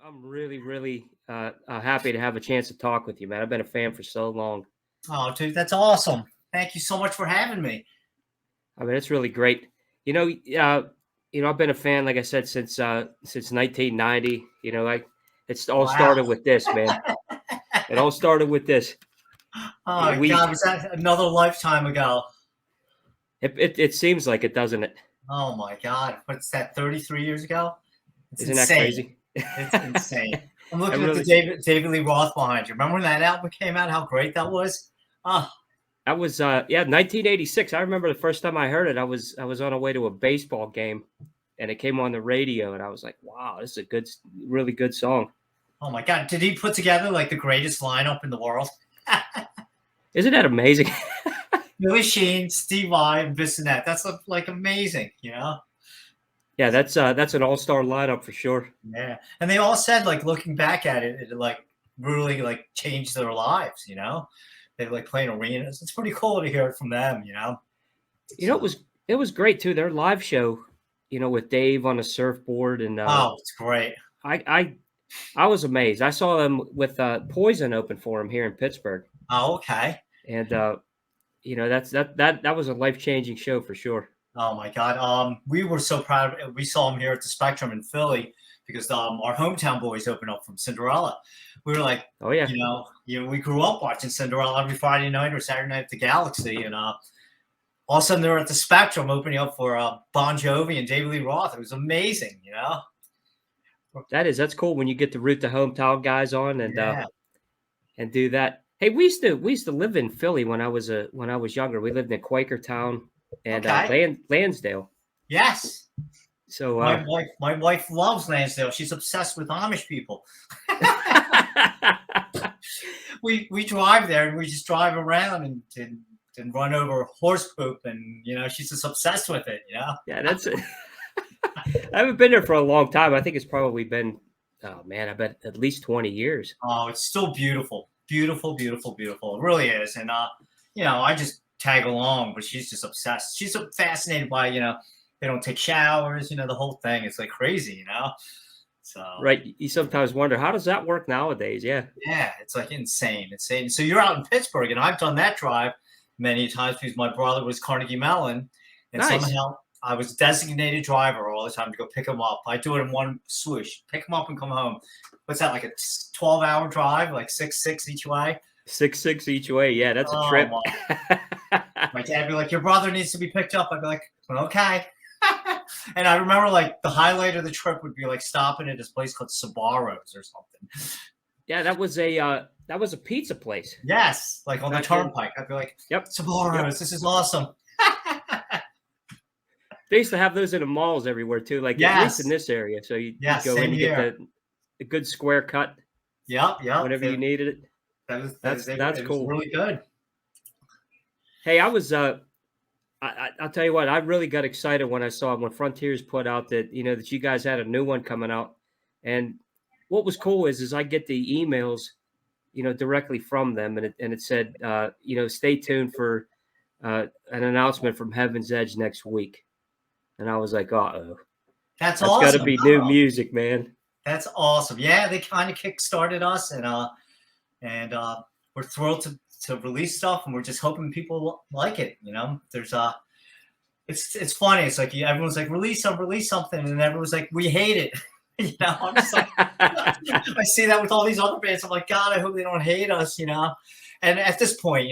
I'm really, really happy to have a chance to talk with you, man. I've been a fan for so long. Oh, dude, that's awesome. Thank you so much for having me. I mean, it's really great. You know, uh, I've been a fan, like I said, since 1990. It's all Wow. started with this, man. It all started with this. Oh, We God, was that another lifetime ago? it seems like it, doesn't it? Oh, my God. What's that, 33 years ago? It's Isn't that insane. crazy? It's insane. I'm I looking at the really David Lee Roth behind you. Remember when that album came out? How great that was? Oh, That was 1986. I remember the first time I heard it. I was on a way to a baseball game, and it came on the radio, and I was like, "Wow, this is a really good song." oh my God. Did he put together like the greatest lineup in the world? Isn't that amazing? Billy Sheen, Steve Vai, and Bissonette. That's like amazing, you know? Yeah, that's an all-star lineup for sure. Yeah. And they all said, like, looking back at it, it like really like changed their lives, you know? They like playing arenas. It's pretty cool to hear it from them, you know? You know, So, it was great too. Their live show, with Dave on a surfboard, and oh, it's great. I I I was amazed. I saw them with Poison open for him here in Pittsburgh, Oh, okay. and that was a life-changing show for sure. Oh my God. We were so proud. We saw him here at the Spectrum in Philly because our hometown boys opened up from Cinderella. We were like, Oh yeah, we grew up watching Cinderella every Friday night or Saturday night at the Galaxy, and all of a sudden they were at the Spectrum opening up for Bon Jovi and David Lee Roth. It was amazing, you know. that's cool when you get to root the hometown guys on Yeah. and do that. Hey, we used to live in Philly when I was younger. We lived in Quakertown and Okay. Lansdale. Yes. So My wife loves Lansdale. She's obsessed with Amish people. We drive there and we just drive around and run over horse poop, and she's just obsessed with it. yeah, that's it. I haven't been there for a long time. I think it's probably been, oh man, I bet at least 20 years. Oh, it's still beautiful, beautiful, beautiful, beautiful. It really is. And I just tag along, but she's just obsessed. She's so fascinated by they don't take showers, the whole thing. It's like crazy. So Right. You sometimes wonder, how does that work nowadays? Yeah. yeah, it's like insane, insane. So you're out in Pittsburgh, and I've done that drive many times because my brother was Carnegie Mellon, and Nice. somehow I was designated driver all the time to go pick him up. I do it in one swoosh, pick him up and come home. What's that, like a 12-hour drive, like 6 each way? 6 each way. Yeah, that's a Oh trip. my! My dad would be like, "Your brother needs to be picked up." I'd be like, "Okay." And I remember like the highlight of the trip would be like stopping at this place called Sabaros or something. Yeah, that was a pizza place Yes, like on the back then. turnpike. I'd be like, Yep. Yep. Sabaros, this is awesome. They used to have those in the malls everywhere too, like at least in Yes, this area. So you yes, go in, same you get here. the good square cut Yep, yep. whenever you needed it. That's It was cool. really good. Hey, I'll tell you what, I really got excited when I saw when Frontiers put out that you guys had a new one coming out. And what was cool is I get the emails, directly from them, and it said, stay tuned for an announcement from Heaven's Edge next week. And I was like, uh-oh, That's that's got to awesome. be new music, man. That's awesome. Yeah, they kind of kick-started us, and we're thrilled to release stuff, and we're just hoping people like it. There's it's funny. It's like everyone's like release something, and everyone's like we hate it. I'm just like I see that with all these other bands. I'm like, God, I hope they don't hate us. And at this point,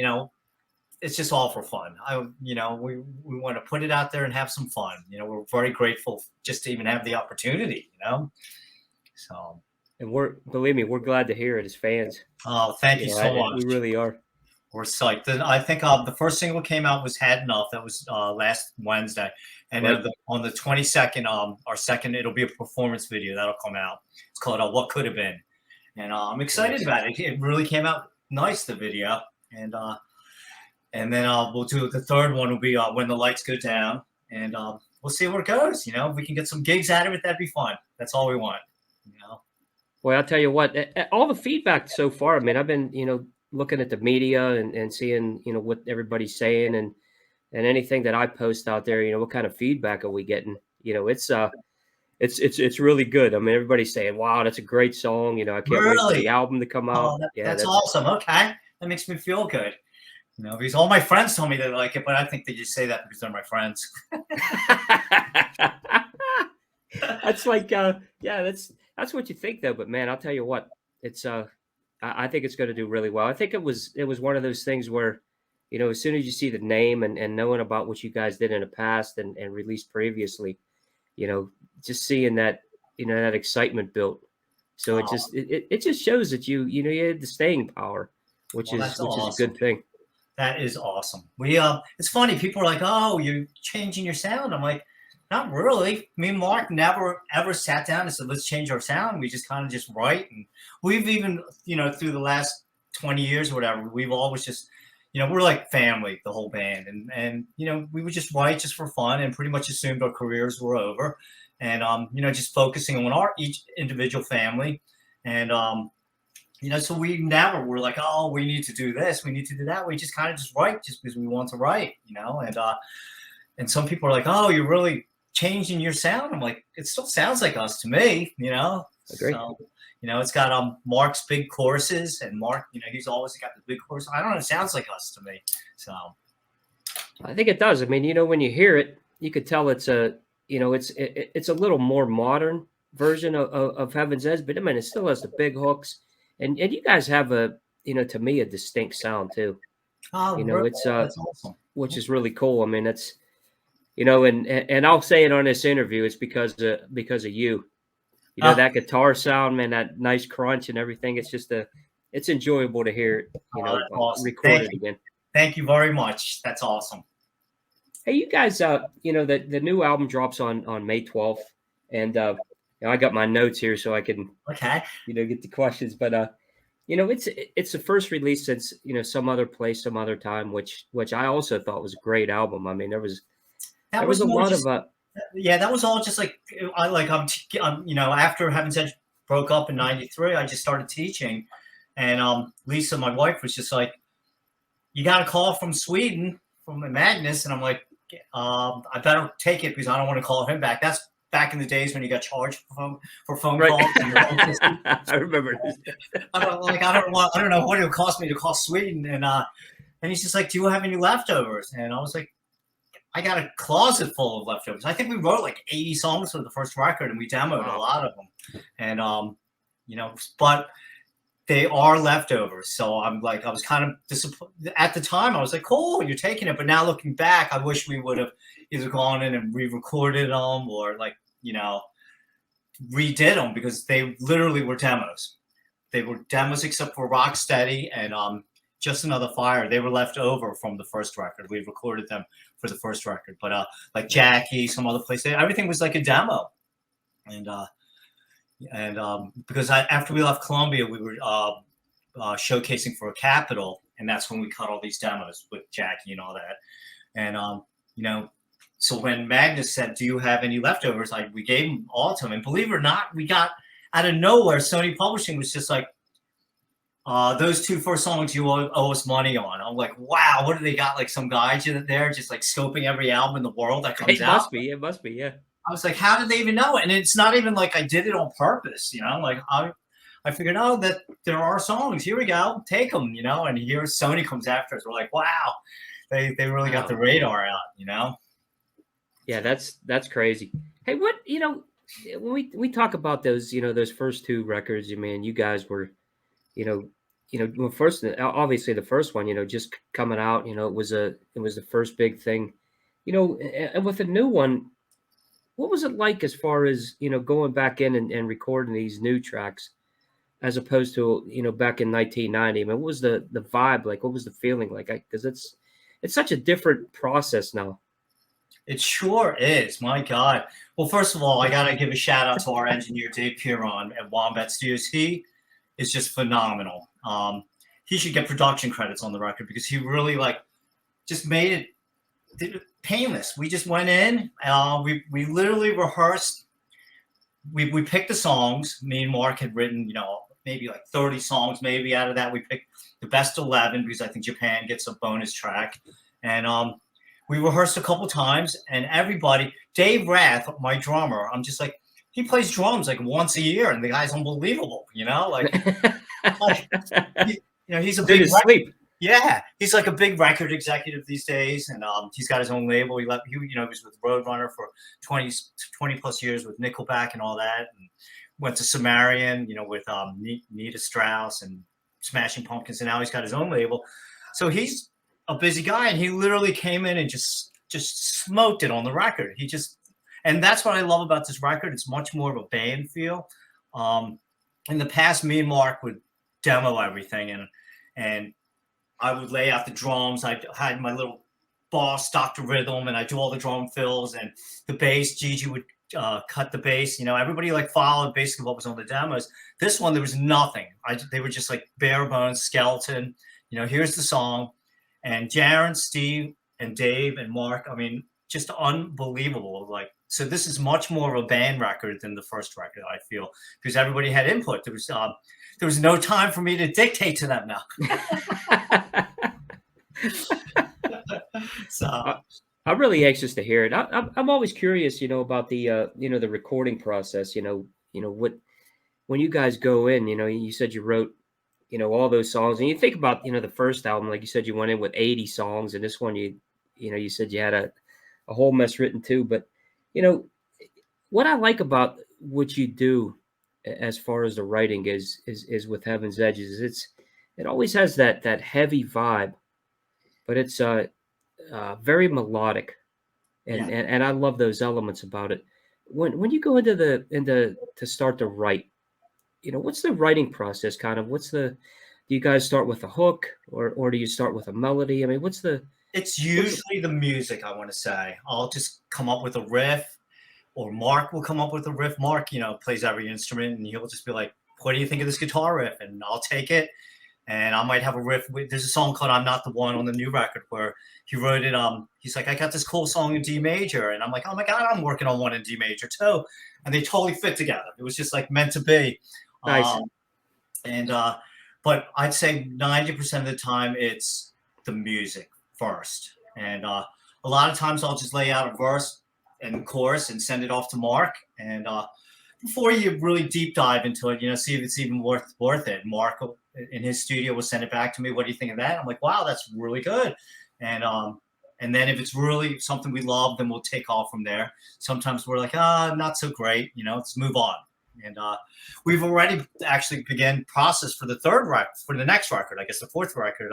it's just all for fun. We want to put it out there and have some fun. We're very grateful just to even have the opportunity. So. And believe me, we're glad to hear it as fans. Oh, thank you so We much. really are. We're psyched. Then I think the first single came out was "Had Enough." That was last Wednesday, and Right. then on the 22nd, our second, it'll be a performance video that'll come out. It's called "What Could Have Been," and I'm excited Nice. about it. It really came out nice, the video, and then we'll do the third one will be "When the Lights Go Down," and we'll see where it goes. If we can get some gigs out of it, that'd be fun. That's all we want. Well, I'll tell you what, all the feedback so far, I mean, I've been, looking at the media and seeing, what everybody's saying and anything that I post out there, what kind of feedback are we getting? It's really good. I mean, everybody's saying, "Wow, that's a great song." You know, I can't wait for the Really? album to come Oh, out. Yeah, that's that's awesome. Okay, that makes me feel good. You know, because all my friends told me they like it, but I think they just say that because they're my friends. that's like, yeah, that's what you think though. But man, I'll tell you what, it's I think it's going to do really well. I think it was one of those things where, you know, as soon as you see the name and knowing about what you guys did in the past and released previously, you know, just seeing that, you know, that excitement built. So it Oh, just it just shows that you know you had the staying power, well, that's which is a awesome. good thing. That is awesome. It's funny. People are like, "Oh, you're changing your sound." I'm like, "Not really." Me and Mark never ever sat down and said, "Let's change our sound." We just kind of just write, and we've even, you know, through the last 20 years or whatever, we've always just, you know, we're like family, the whole band, and you know, we would just write just for fun, and pretty much assumed our careers were over, and you know, just focusing on our each individual family, and you know, so we never were like, oh, we need to do this, we need to do that. We just kind of just write just because we want to write, you know. And some people are like, oh, you're really changing your sound. I'm like, it still sounds like us to me, you know. Agree. So, you know, it's got Mark's big choruses, and Mark, you know, he's always got the big chorus. I don't know, it sounds like us to me. So I think it does. I mean, you know, when you hear it, you could tell it's a, you know, it's a little more modern version of Heaven's Edge, but I mean, it still has the big hooks, and you guys have a, you know, to me, a distinct sound too. You know, it's that's awesome. which is really cool. I mean, it's, you know, and I'll say it on this interview, it's because of you. You know, Oh, that guitar sound, man, that nice crunch and everything. It's just it's enjoyable to hear it, you know, that's awesome. recorded again. Thank you very much. That's awesome. Hey, you guys, you know, the new album drops on May 12th, and you know, I got my notes here so I can, Okay. you know, get the questions. But you know, it's the first release since, you know, Some Other Place, Some Other Time, which I also thought was a great album. I mean, That there was was a more lot of just, yeah, that was all just like, I'm you know, after having said broke up in '93, I just started teaching, and Lisa, my wife, was just like, "You got a call from Sweden from Magnus," and I'm like, "I better take it because I don't want to call him back." That's back in the days when you got charged for phone right. calls. I remember this. I don't know what it would cost me to call Sweden, and he's just like, "Do you have any leftovers?" And I was like, I got a closet full of leftovers. I think we wrote like 80 songs for the first record, and we demoed a Wow. lot of them. And you know, but they are leftovers. So I'm like, I was kind of disappointed at the time. I was like, cool, you're taking it. But now looking back, I wish we would have either gone in and re-recorded them, or like, you know, redid them, because they literally were demos. They were demos except for Rocksteady and Just Another Fire. They were left over from the first record. We recorded them for the first record, but like Jackie, some other place, everything was like a demo. And because after we left Columbia, we were showcasing for a Capitol, and that's when we cut all these demos with Jackie and all that. And you know, so when Magnus said, "Do you have any leftovers?" we gave them all to him, and believe it or not, we got out of nowhere. Sony Publishing was just like, those two first songs you owe us money on. I'm like, wow, what do they got? Like some guy there just like scoping every album in the world that comes It out. must be. It must be. Yeah. I was like, how did they even know it? And it's not even like I did it on purpose, you know. Like I figured, oh, that there are songs. Here we go, take them, you know. And here Sony comes after us. We're like, wow, they really got Wow. the radar out, you know. Yeah, that's crazy. Hey, what, you know, when we talk about those, you know, those first two records, you man, you guys were, you know, well, first, obviously the first one, you know, just coming out, you know, it was the first big thing, you know, and with the new one, what was it like as far as, you know, going back in and recording these new tracks as opposed to, you know, back in 1990? I mean, what was the vibe like? What was the feeling like? Because it's such a different process now. It sure is. My God. Well, first of all, I got to give a shout out to our engineer, Dave Piron at Wombat Studios. He is just phenomenal. He should get production credits on the record because he really like just made it painless. We just went in. We literally rehearsed. We picked the songs. Me and Mark had written, you know, maybe like 30 songs. Maybe out of that, we picked the best 11 because I think Japan gets a bonus track. And we rehearsed a couple times, and everybody, Dave Rath, my drummer, I'm just like, he plays drums like once a year, and the guy's unbelievable. Like he's a He's in big his sleep. yeah, he's like a big record executive these days, and he's got his own label. He was with Roadrunner for 20 plus years with Nickelback and all that, and went to Sumerian, with Nita Strauss and Smashing Pumpkins, and now he's got his own label. So he's a busy guy, and he literally came in and just smoked it on the record. And that's what I love about this record. It's much more of a band feel. In the past, me and Mark would demo everything, and I would lay out the drums. I had my little boss, Dr. Rhythm, and I do all the drum fills, and the bass. Gigi would cut the bass. Everybody like followed basically what was on the demos. This one, there was nothing. They were just like bare bones skeleton. Here's the song, and Jaron, Steve, and Dave and Mark. I mean, just unbelievable. So this is much more of a band record than the first record, I feel, because everybody had input. There was no time for me to dictate to them now. So I'm really anxious to hear it. I'm always curious, about the the recording process. What when you guys go in. You said you wrote all those songs, and you think about the first album, like you said, you went in with 80 songs, and this one you said you had a whole mess written too. But what I like about what you do as far as the writing is with Heaven's Edges. It always has that heavy vibe, but it's very melodic, and I love those elements about it. When you go into to start to write, what's the writing process kind of? Do you guys start with a hook, or do you start with a melody? I mean, it's usually the music, I want to say. I'll just come up with a riff, or Mark will come up with a riff. Mark, plays every instrument, and he'll just be like, what do you think of this guitar riff? And I'll take it, and I might have a riff. There's a song called I'm Not the One on the new record where he wrote it. He's like, I got this cool song in D major. And I'm like, oh my God, I'm working on one in D major too. And they totally fit together. It was just like meant to be. Nice. But I'd say 90% of the time it's the music first. And a lot of times I'll just lay out a verse and chorus and send it off to Mark. And before you really deep dive into it, see if it's even worth it. Mark in his studio will send it back to me. What do you think of that? I'm like, wow, that's really good. And then if it's really something we love, then we'll take off from there. Sometimes we're like, not so great. Let's move on. And we've already actually began process for the next record, I guess the fourth record.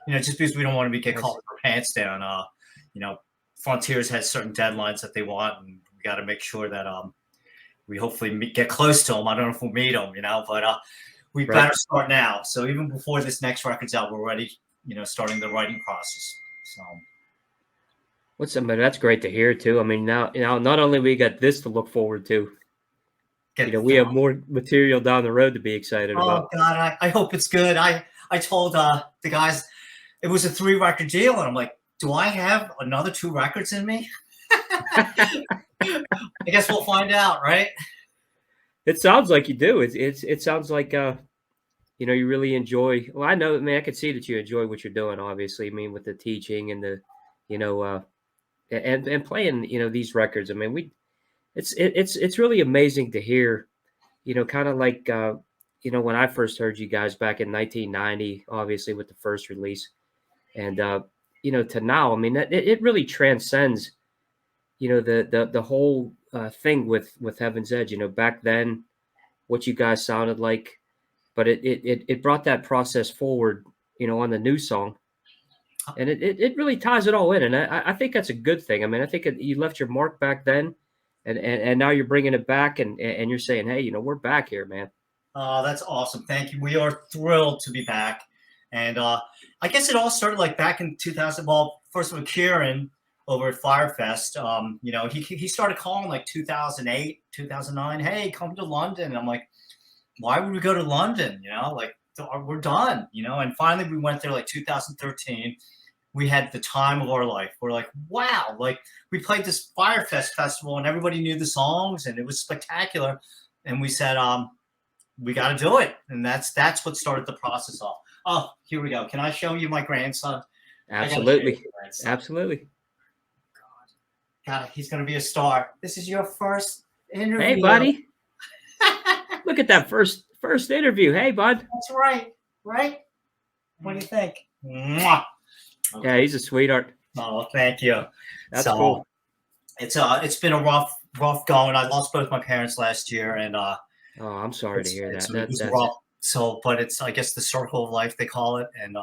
Just because we don't want to get caught with our pants down. Frontiers has certain deadlines that they want, and we got to make sure that we hopefully get close to them. I don't know if we'll meet them, but we better start now. So even before this next record's out, we're already, starting the writing process. So. That's great to hear too. I mean, now not only we got this to look forward to, we have more material down the road to be excited about. Oh God, I hope it's good. I told the guys it was a 3-record deal, and I'm like, do I have another 2 records in me? I guess we'll find out, right? It sounds like you do. It sounds like you really enjoy. Well, I know, I could see that you enjoy what you're doing. Obviously, I mean, with the teaching and the, and playing, these records. I mean, it's really amazing to hear, kind of like, when I first heard you guys back in 1990, obviously with the first release, and to now. I mean, it really transcends, the whole thing with Heaven's Edge. Back then, what you guys sounded like, but it brought that process forward, on the new song. And it really ties it all in. And I think that's a good thing. I mean, I think you left your mark back then, and now you're bringing it back, and you're saying, hey, we're back here, man. Oh, that's awesome. Thank you. We are thrilled to be back. And I guess it all started like back in 2000. Well, first of all, Kieran over at Firefest, he started calling like 2008, 2009. Hey, come to London. And I'm like, why would we go to London? We're done, And finally we went there like 2013. We had the time of our life. We're like, wow, like we played this Firefest festival and everybody knew the songs and it was spectacular. And we said, we got to do it. And that's what started the process off. Oh, here we go. Can I show you my grandson? Absolutely. Absolutely. God, he's going to be a star. This is your first Hey, interview. buddy. Look at that first interview. Hey, bud. That's right. Right? What do you think? Mwah. Yeah, he's a sweetheart. Oh, thank you. That's So cool. it's been a rough going. I lost both my parents last year, and Oh, I'm sorry to hear that. it was That's rough. So, but it's, I guess, the circle of life they call it. And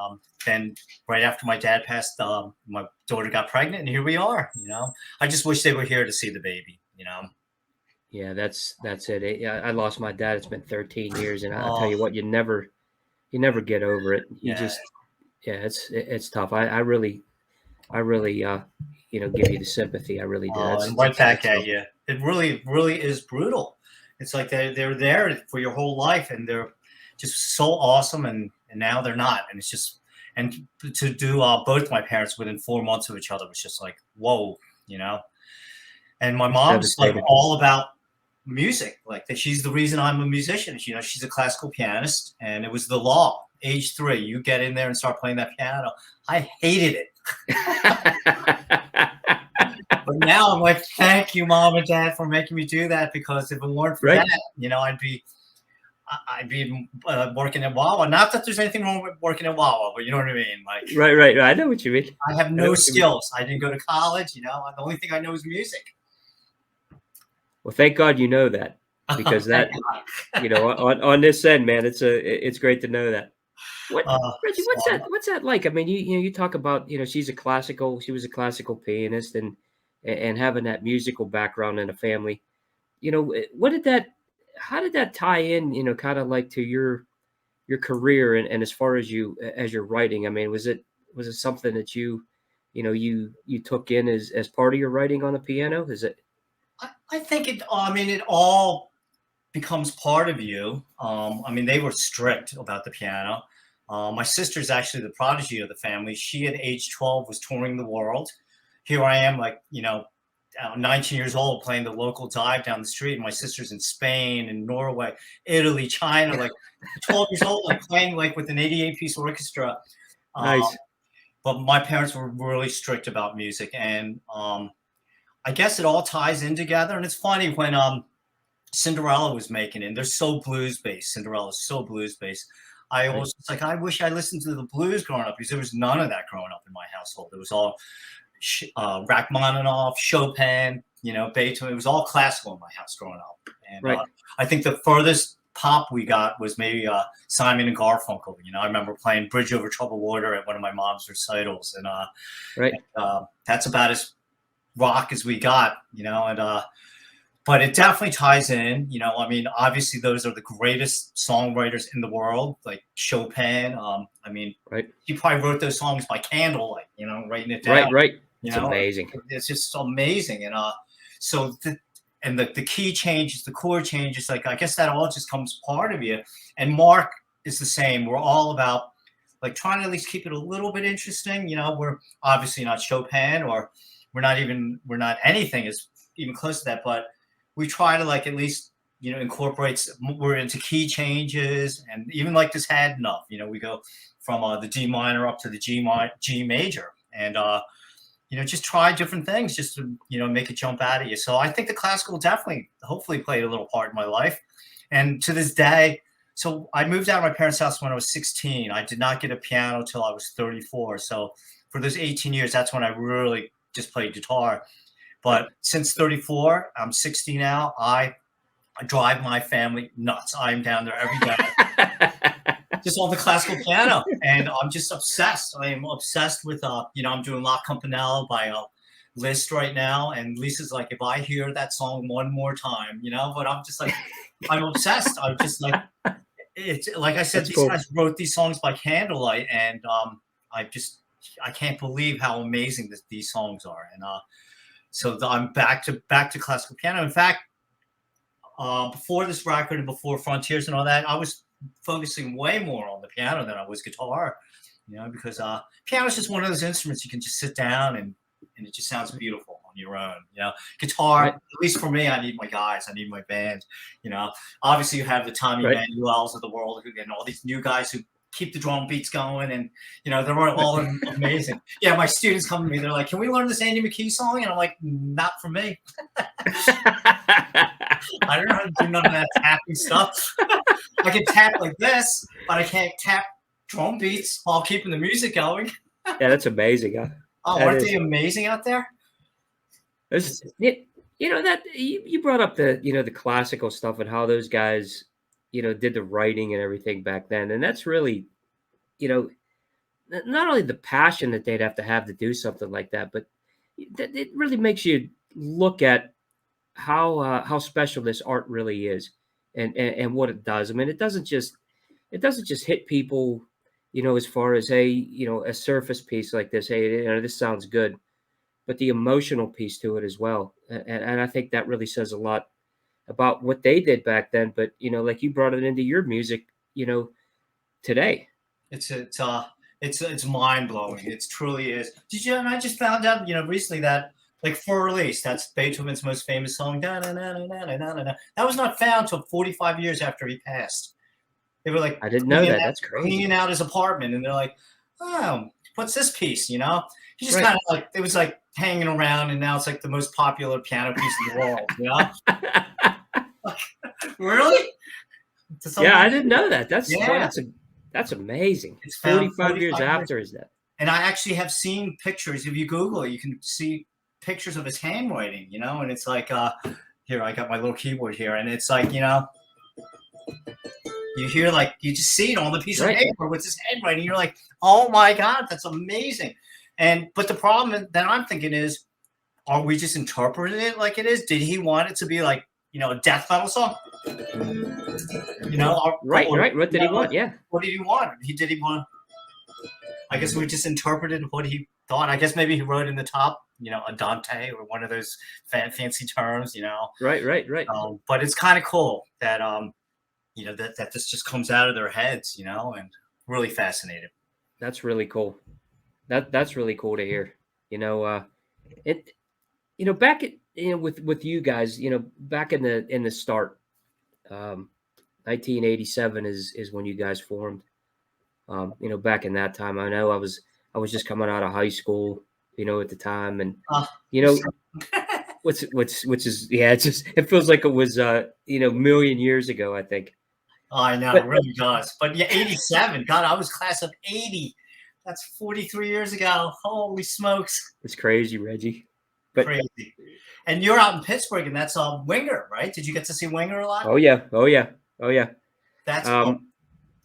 then right after my dad passed, my daughter got pregnant, and here we are. I just wish they were here to see the baby. yeah, that's it. Yeah, I lost my dad. It's been 13 years, and I'll tell Oh you what, you never get over it. You yeah. just, yeah, it's tough. I really give you the sympathy. I really do. And right back That's at tough. you. It really is brutal. It's like they're there for your whole life, and they're just so awesome, and now they're not. And it's just, and to do both my parents within 4 months of each other was just like, whoa. And my It's mom's like devastating. all about music. Like that, she's the reason I'm a musician. She's a classical pianist, and it was the law. Age 3, you get in there and start playing that piano. I hated it. But now I'm like, thank you, mom and dad, for making me do that, because if it weren't for Right. that, I'd be working at Wawa. Not that there's anything wrong with working at Wawa, but you know what I mean. Like, Right. I know what you mean. I have I know no what you mean. skills. I didn't go to college. The only thing I know is music. Well, thank God you know that, because that, on this end, man, it's great to know that. What, Reggie? So, What's that like? I mean, you talk about, she was a classical pianist, and having that musical background in a family. What did that? How did that tie in? Kind of like to your career, and as far as your writing. I mean, was it something that you took in as part of your writing on the piano? Is it? I think it. I mean, it all becomes part of you. They were strict about the piano. My sister's actually the prodigy of the family. She, at age 12, was touring the world. Here I am, like, 19 years old, playing the local dive down the street. And my sister's in Spain and Norway, Italy, China, like 12 years old, like playing like with an 88-piece orchestra. Uh, Nice. but my parents were really strict about music, and I guess it all ties in together. And it's funny when Cinderella was making it. And they're so blues based. Cinderella's so blues based. I Right. always, it's like, I wish I listened to the blues growing up, because there was none of that growing up in my household. It was all Rachmaninoff, Chopin, Beethoven. It was all classical in my house growing up. And Right. I think the furthest pop we got was maybe Simon and Garfunkel. I remember playing Bridge Over Troubled Water at one of my mom's recitals. And Right. that's about as rock as we got, but it definitely ties in. Obviously those are the greatest songwriters in the world, like Chopin. Right. He probably wrote those songs by candlelight, writing it down. Right. You It's know, amazing. it's just amazing. And so the key changes, the chord changes, like, I guess that all just comes part of you. And Mark is the same. We're all about like trying to at least keep it a little bit interesting. We're obviously not Chopin, or we're not anything is even close to that, but we try to, like, at least, incorporate, we're into key changes, and even like this Had Enough, we go from the D minor up to the G major, and just try different things just to, make it jump out at you. So I think the classical definitely, hopefully, played a little part in my life. And to this day, so I moved out of my parents' house when I was 16. I did not get a piano till I was 34. So for those 18 years, that's when I really just played guitar. But since 34, I'm 60 now. I drive my family nuts. I'm down there every day, just on the classical piano, and I'm just obsessed. I am obsessed with I'm doing La Campanella by Liszt right now, and Lisa's like, if I hear that song one more time, but I'm just like, I'm obsessed. I'm just like, it's like I said, That's these cool. guys wrote these songs by candlelight, and I can't believe how amazing these songs are. And so I'm back to classical piano. In fact, before this record and before Frontiers and all that, I was focusing way more on the piano than I was guitar, because piano is just one of those instruments you can just sit down and it just sounds beautiful on your own. Guitar, Right. at least for me, I need my guys, I need my band. Obviously you have the Tommy Right. Manuels of the world, and all these new guys who keep the drum beats going, and they're all amazing. Yeah, my students come to me, they're like, "Can we learn this Andy McKee song?" And I'm like, "Not for me. I don't know how to do none of that tapping stuff. I can tap like this, but I can't tap drum beats while keeping the music going." Yeah, that's amazing. Huh? Oh, aren't they amazing out there? That you brought up the classical stuff and how those guys did the writing and everything back then, and that's really not only the passion that they'd have to do something like that, but it really makes you look at how special this art really is, and what it does. I mean, it doesn't just hit people, as far as a surface piece like this. Hey, this sounds good, but the emotional piece to it as well. And I think that really says a lot about what they did back then. But like you brought it into your music, today. It's mind blowing. It truly is. Did you? And I just found out, recently that like For Release, that's Beethoven's most famous song. Da, da, da, da, da, da, da. That was not found until 45 years after he passed. They were like, I didn't know that. That's crazy. Cleaning out his apartment, and they're like, "Oh, what's this piece?" He just kind of like, it was like hanging around, and now it's like the most popular piano piece in the world. Like, really? Yeah, I didn't know that. That's amazing. It's 45 years after his death. And I actually have seen pictures. If you Google it, you can see pictures of his handwriting, and it's like, here, I got my little keyboard here, and it's like, you hear, like, you just see it on the piece of paper with his handwriting. You're like, oh my God, that's amazing. But the problem that I'm thinking is, are we just interpreting it like it is? Did he want it to be like, a death metal song? Right. What did he want? Yeah. What did he want? Did he want? I guess we just interpreted what he thought. I guess maybe he wrote in the top, a Dante or one of those fancy terms, Right. But it's kind of cool that that this just comes out of their heads, and really fascinating. That's really cool. That's really cool to hear. Back at with you guys, back in the start, 1987 is when you guys formed. Back in that time, I know I was just coming out of high school, at the time, and which is it feels like it was million years ago, I think. Oh, I know, it really does. But yeah, 87. God, I was class of 80. That's 43 years ago. Holy smokes! It's crazy, Reggie. Crazy. And you're out in Pittsburgh, and that's Winger, right? Did you get to see Winger a lot? Oh yeah. That's cool.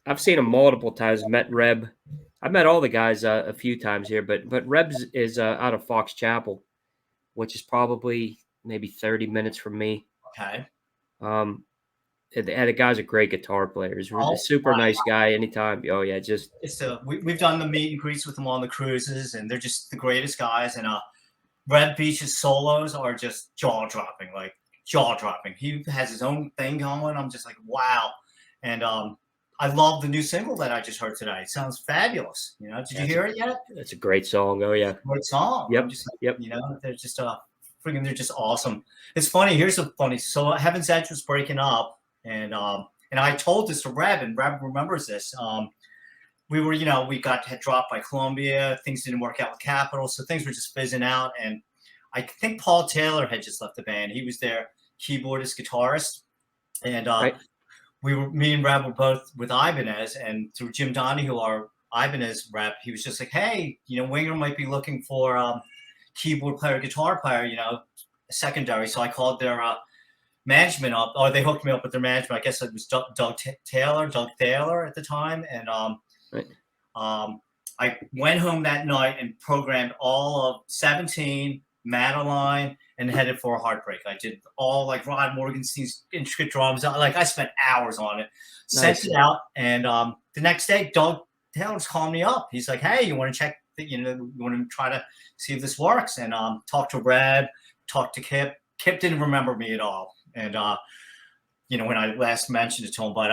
I've seen him multiple times. Met Reb. I've met all the guys a few times here, but Reb's is out of Fox Chapel, which is probably maybe 30 minutes from me. Okay. And the guy's a great guitar player. He's a super nice guy. Anytime. Oh yeah, we've done the meet and greets with them on the cruises, and they're just the greatest guys. And Red Beach's solos are just jaw dropping. He has his own thing going. I'm just like, wow. And I love the new single that I just heard today. It sounds fabulous. Did you hear it yet? It's a great song. Oh yeah, great song. Yep. Yep. They're just they're just awesome. It's funny. Here's a funny. So Heaven's Edge was breaking up, and I told this to Reb, and Reb remembers this. We were, we had dropped by Columbia. Things didn't work out with Capitol, so things were just fizzing out. And I think Paul Taylor had just left the band. He was their keyboardist, guitarist, and me and Reb were both with Ibanez, and through Jim Donahue, our Ibanez rep, he was just like, hey, Winger might be looking for keyboard player, guitar player, a secondary. So I called their management up, or they hooked me up with their management. I guess it was Doug Taylor at the time. And I went home that night and programmed all of 17, Madeline, and headed for a Heartbreak. I did all like Rod Morgenstein's intricate drums. I spent hours on it, sent it out. And the next day, Doug Taylor's calling me up. He's like, hey, you want to check, you want to try to see if this works? And talk to Red, talk to Kip. Kip didn't remember me at all. And, when I last mentioned it to him, but,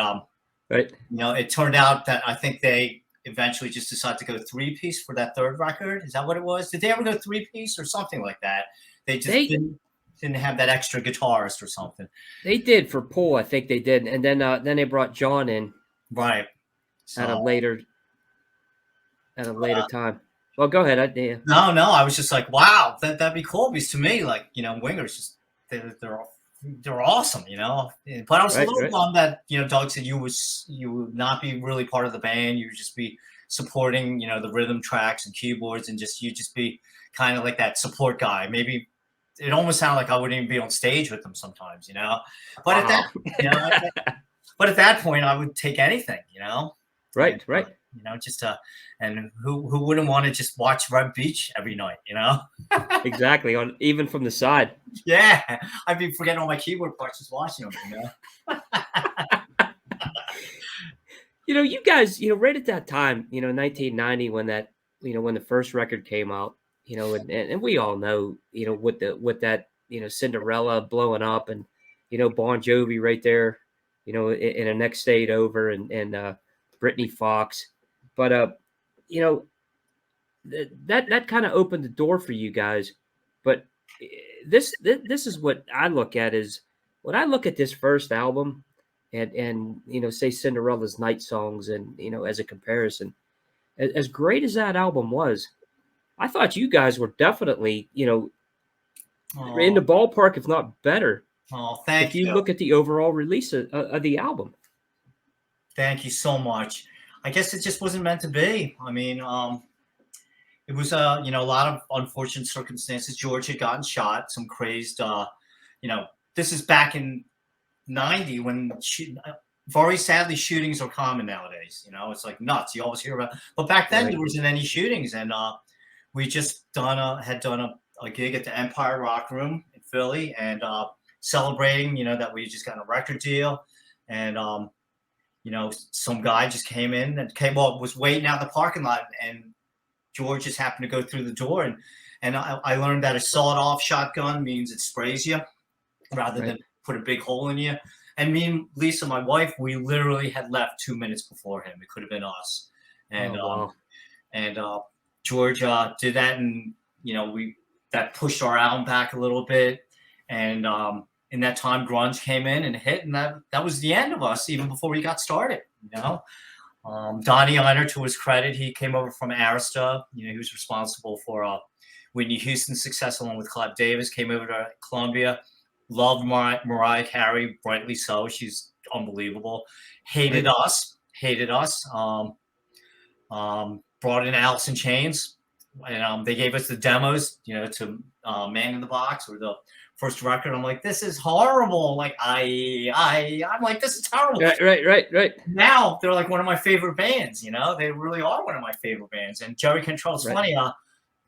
it turned out that I think they eventually just decided to go 3-piece for that third record. Is that what it was? Did they ever go 3-piece or something like that? They just didn't have that extra guitarist or something. They did for Paul, I think they did. And then they brought John in. Right. at a So later time. Well, go ahead. Yeah. no, I was just like, wow, that'd be cool. Because to me, like, wingers just they're awesome, But I was a Right. little Right. bummed that Doug said you would not be really part of the band. You would just be supporting the rhythm tracks and keyboards, and you just be kind of like that support guy. Maybe it almost sounded like I wouldn't even be on stage with them sometimes, But at that Wow. you know but at that point, I would take anything, and Right. Right. just and who wouldn't want to just watch Red Beach every night. Exactly. On even from the side. Yeah, I'd be forgetting all my keyboard parts just watching them. You guys, right at that time, 1990 when that, when the first record came out, and we all know, with that, Cinderella blowing up and, Bon Jovi right there, in a next state over and Brittany Fox. But, you know, that kind of opened the door for you guys. But this is what I look at is when I look at this first album and say Cinderella's Night Songs and as a comparison, as great as that album was, I thought you guys were definitely in Oh, the ballpark, if not better, if thank you you. look at the overall release of the album. Thank you so much. I guess it just wasn't meant to be. I mean, it was a lot of unfortunate circumstances. George had gotten shot. Some crazed, this is back in '90 when very sadly shootings are common nowadays. It's like nuts. You always hear about, but back then Right. there wasn't any shootings, and we just had done a gig at the Empire Rock Room in Philly, and celebrating, that we just got a record deal, and some guy just came in and was waiting out in the parking lot, and George just happened to go through the door, and I learned that a sawed-off shotgun means it sprays you rather than Right. put a big hole in you. And me and Lisa, my wife, we literally had left 2 minutes before him. It could have been us, and Oh wow. and George did that, and that pushed our album back a little bit, and in that time, grunge came in and hit, and that was the end of us, even before we got started. Donnie Einer, to his credit, he came over from Arista. He was responsible for Whitney Houston's success along with Clive Davis. Came over to Columbia, loved Mariah Carey, rightly so. She's unbelievable. Hated Right. us. Brought in Alice in Chains, and they gave us the demos, to Man in the Box or the first record. I'm like, this is horrible. Like I'm like, this is terrible. Right. Now they're like one of my favorite bands. They really are one of my favorite bands. And Jerry Cantrell's Right. funny.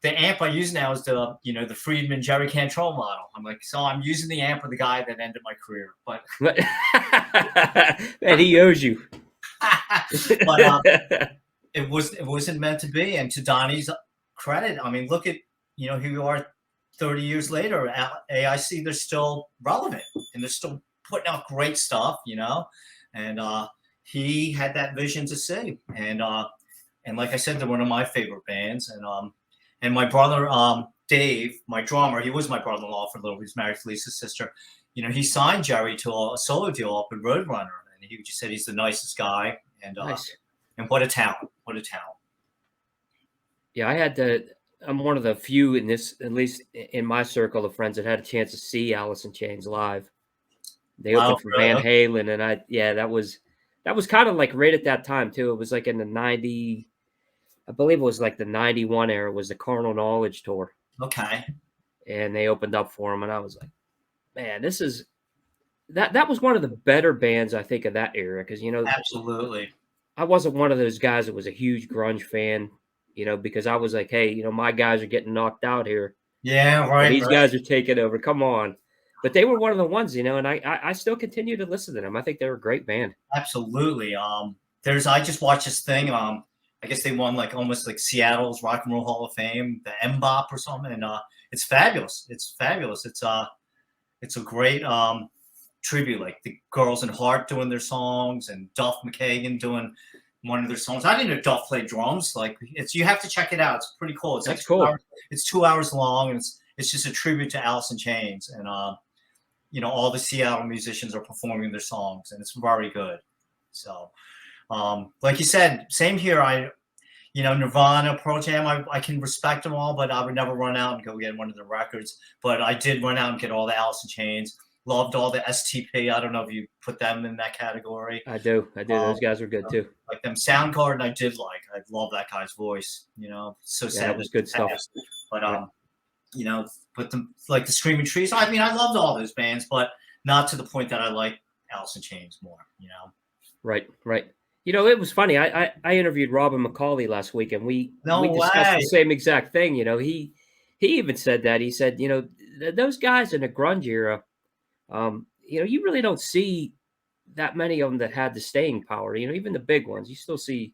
The amp I use now is the Friedman Jerry Cantrell model. I'm like, so I'm using the amp of the guy that ended my career, but And he owes you. but it wasn't meant to be. And to Donnie's credit, I mean, look at here you are 30 years later. AIC, they're still relevant and they're still putting out great stuff, and he had that vision to see, and like I said, they're one of my favorite bands. And my brother Dave, my drummer, he was my brother-in-law for a little. He's married to Lisa's sister. He signed Jerry to a solo deal up in Roadrunner, and he just said he's the nicest guy. And Nice. and what a talent! What a talent! Yeah, I'm one of the few in this, at least in my circle of friends, that had a chance to see Alice in Chains live. They Wow, opened for Van Halen, and that was kind of like right at that time too. It was like in the 90, I believe it was like the 91 era was the Carnal Knowledge tour. Okay. And they opened up for him, and I was like, man, this is that was one of the better bands I think of that era, because Absolutely. I wasn't one of those guys that was a huge grunge fan, because I was like, hey, my guys are getting knocked out here. Yeah, right. These right. guys are taking over. Come on. But they were one of the ones, and I still continue to listen to them. I think they're a great band. Absolutely. I just watched this thing. I guess they won like almost like Seattle's Rock and Roll Hall of Fame, the MBOP or something, and it's fabulous. It's fabulous. It's a great tribute, like the Girls in Heart doing their songs and Duff McKagan doing one of their songs. I didn't know Duff played drums. Like you have to check it out. It's pretty cool. It's That's like cool. It's 2 hours long, and it's just a tribute to Alice in Chains, and all the Seattle musicians are performing their songs, and it's very good. So, Like you said, same here. Nirvana, Pearl Jam, I can respect them all, but I would never run out and go get one of the records. But I did run out and get all the Alice in Chains. Loved all the STP. I don't know if you put them in that category. I do. Those guys are good too. Like them. Soundgarden, I did like. I love that guy's voice. So sad. That was good stuff. But but the Screaming Trees. I mean, I loved all those bands, but not to the point that I like Alice in Chains more. Right. It was funny. I interviewed Robin McCauley last week, and we discussed the same exact thing. He even said that. He said, those guys in the grunge era, you really don't see that many of them that had the staying power. Even the big ones, you still see,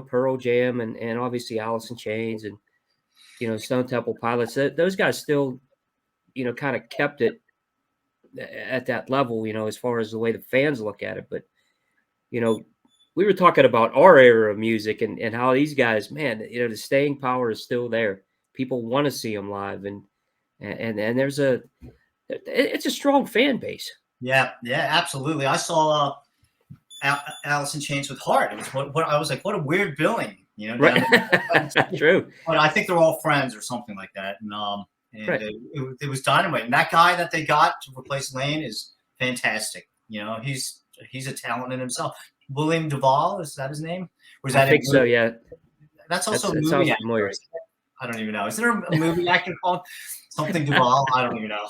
Pearl Jam and obviously Alice in Chains and, Stone Temple Pilots. Those guys still, kind of kept it at that level, as far as the way the fans look at it. But, we were talking about our era of music and how these guys, man, the staying power is still there. People want to see them live, and it's a strong fan base. Yeah, absolutely. I saw Alice in Chains with Heart. It was what I was like, what a weird billing, Right. True. But I think they're all friends or something like that, and Right. it was dynamite. And that guy that they got to replace Lane is fantastic. He's a talent in himself. William Duvall, is that his name? Or is that I think so, yeah. That's also a That movie sounds actor. familiar. I don't even know. Is there a movie actor called something Duvall? I don't even know.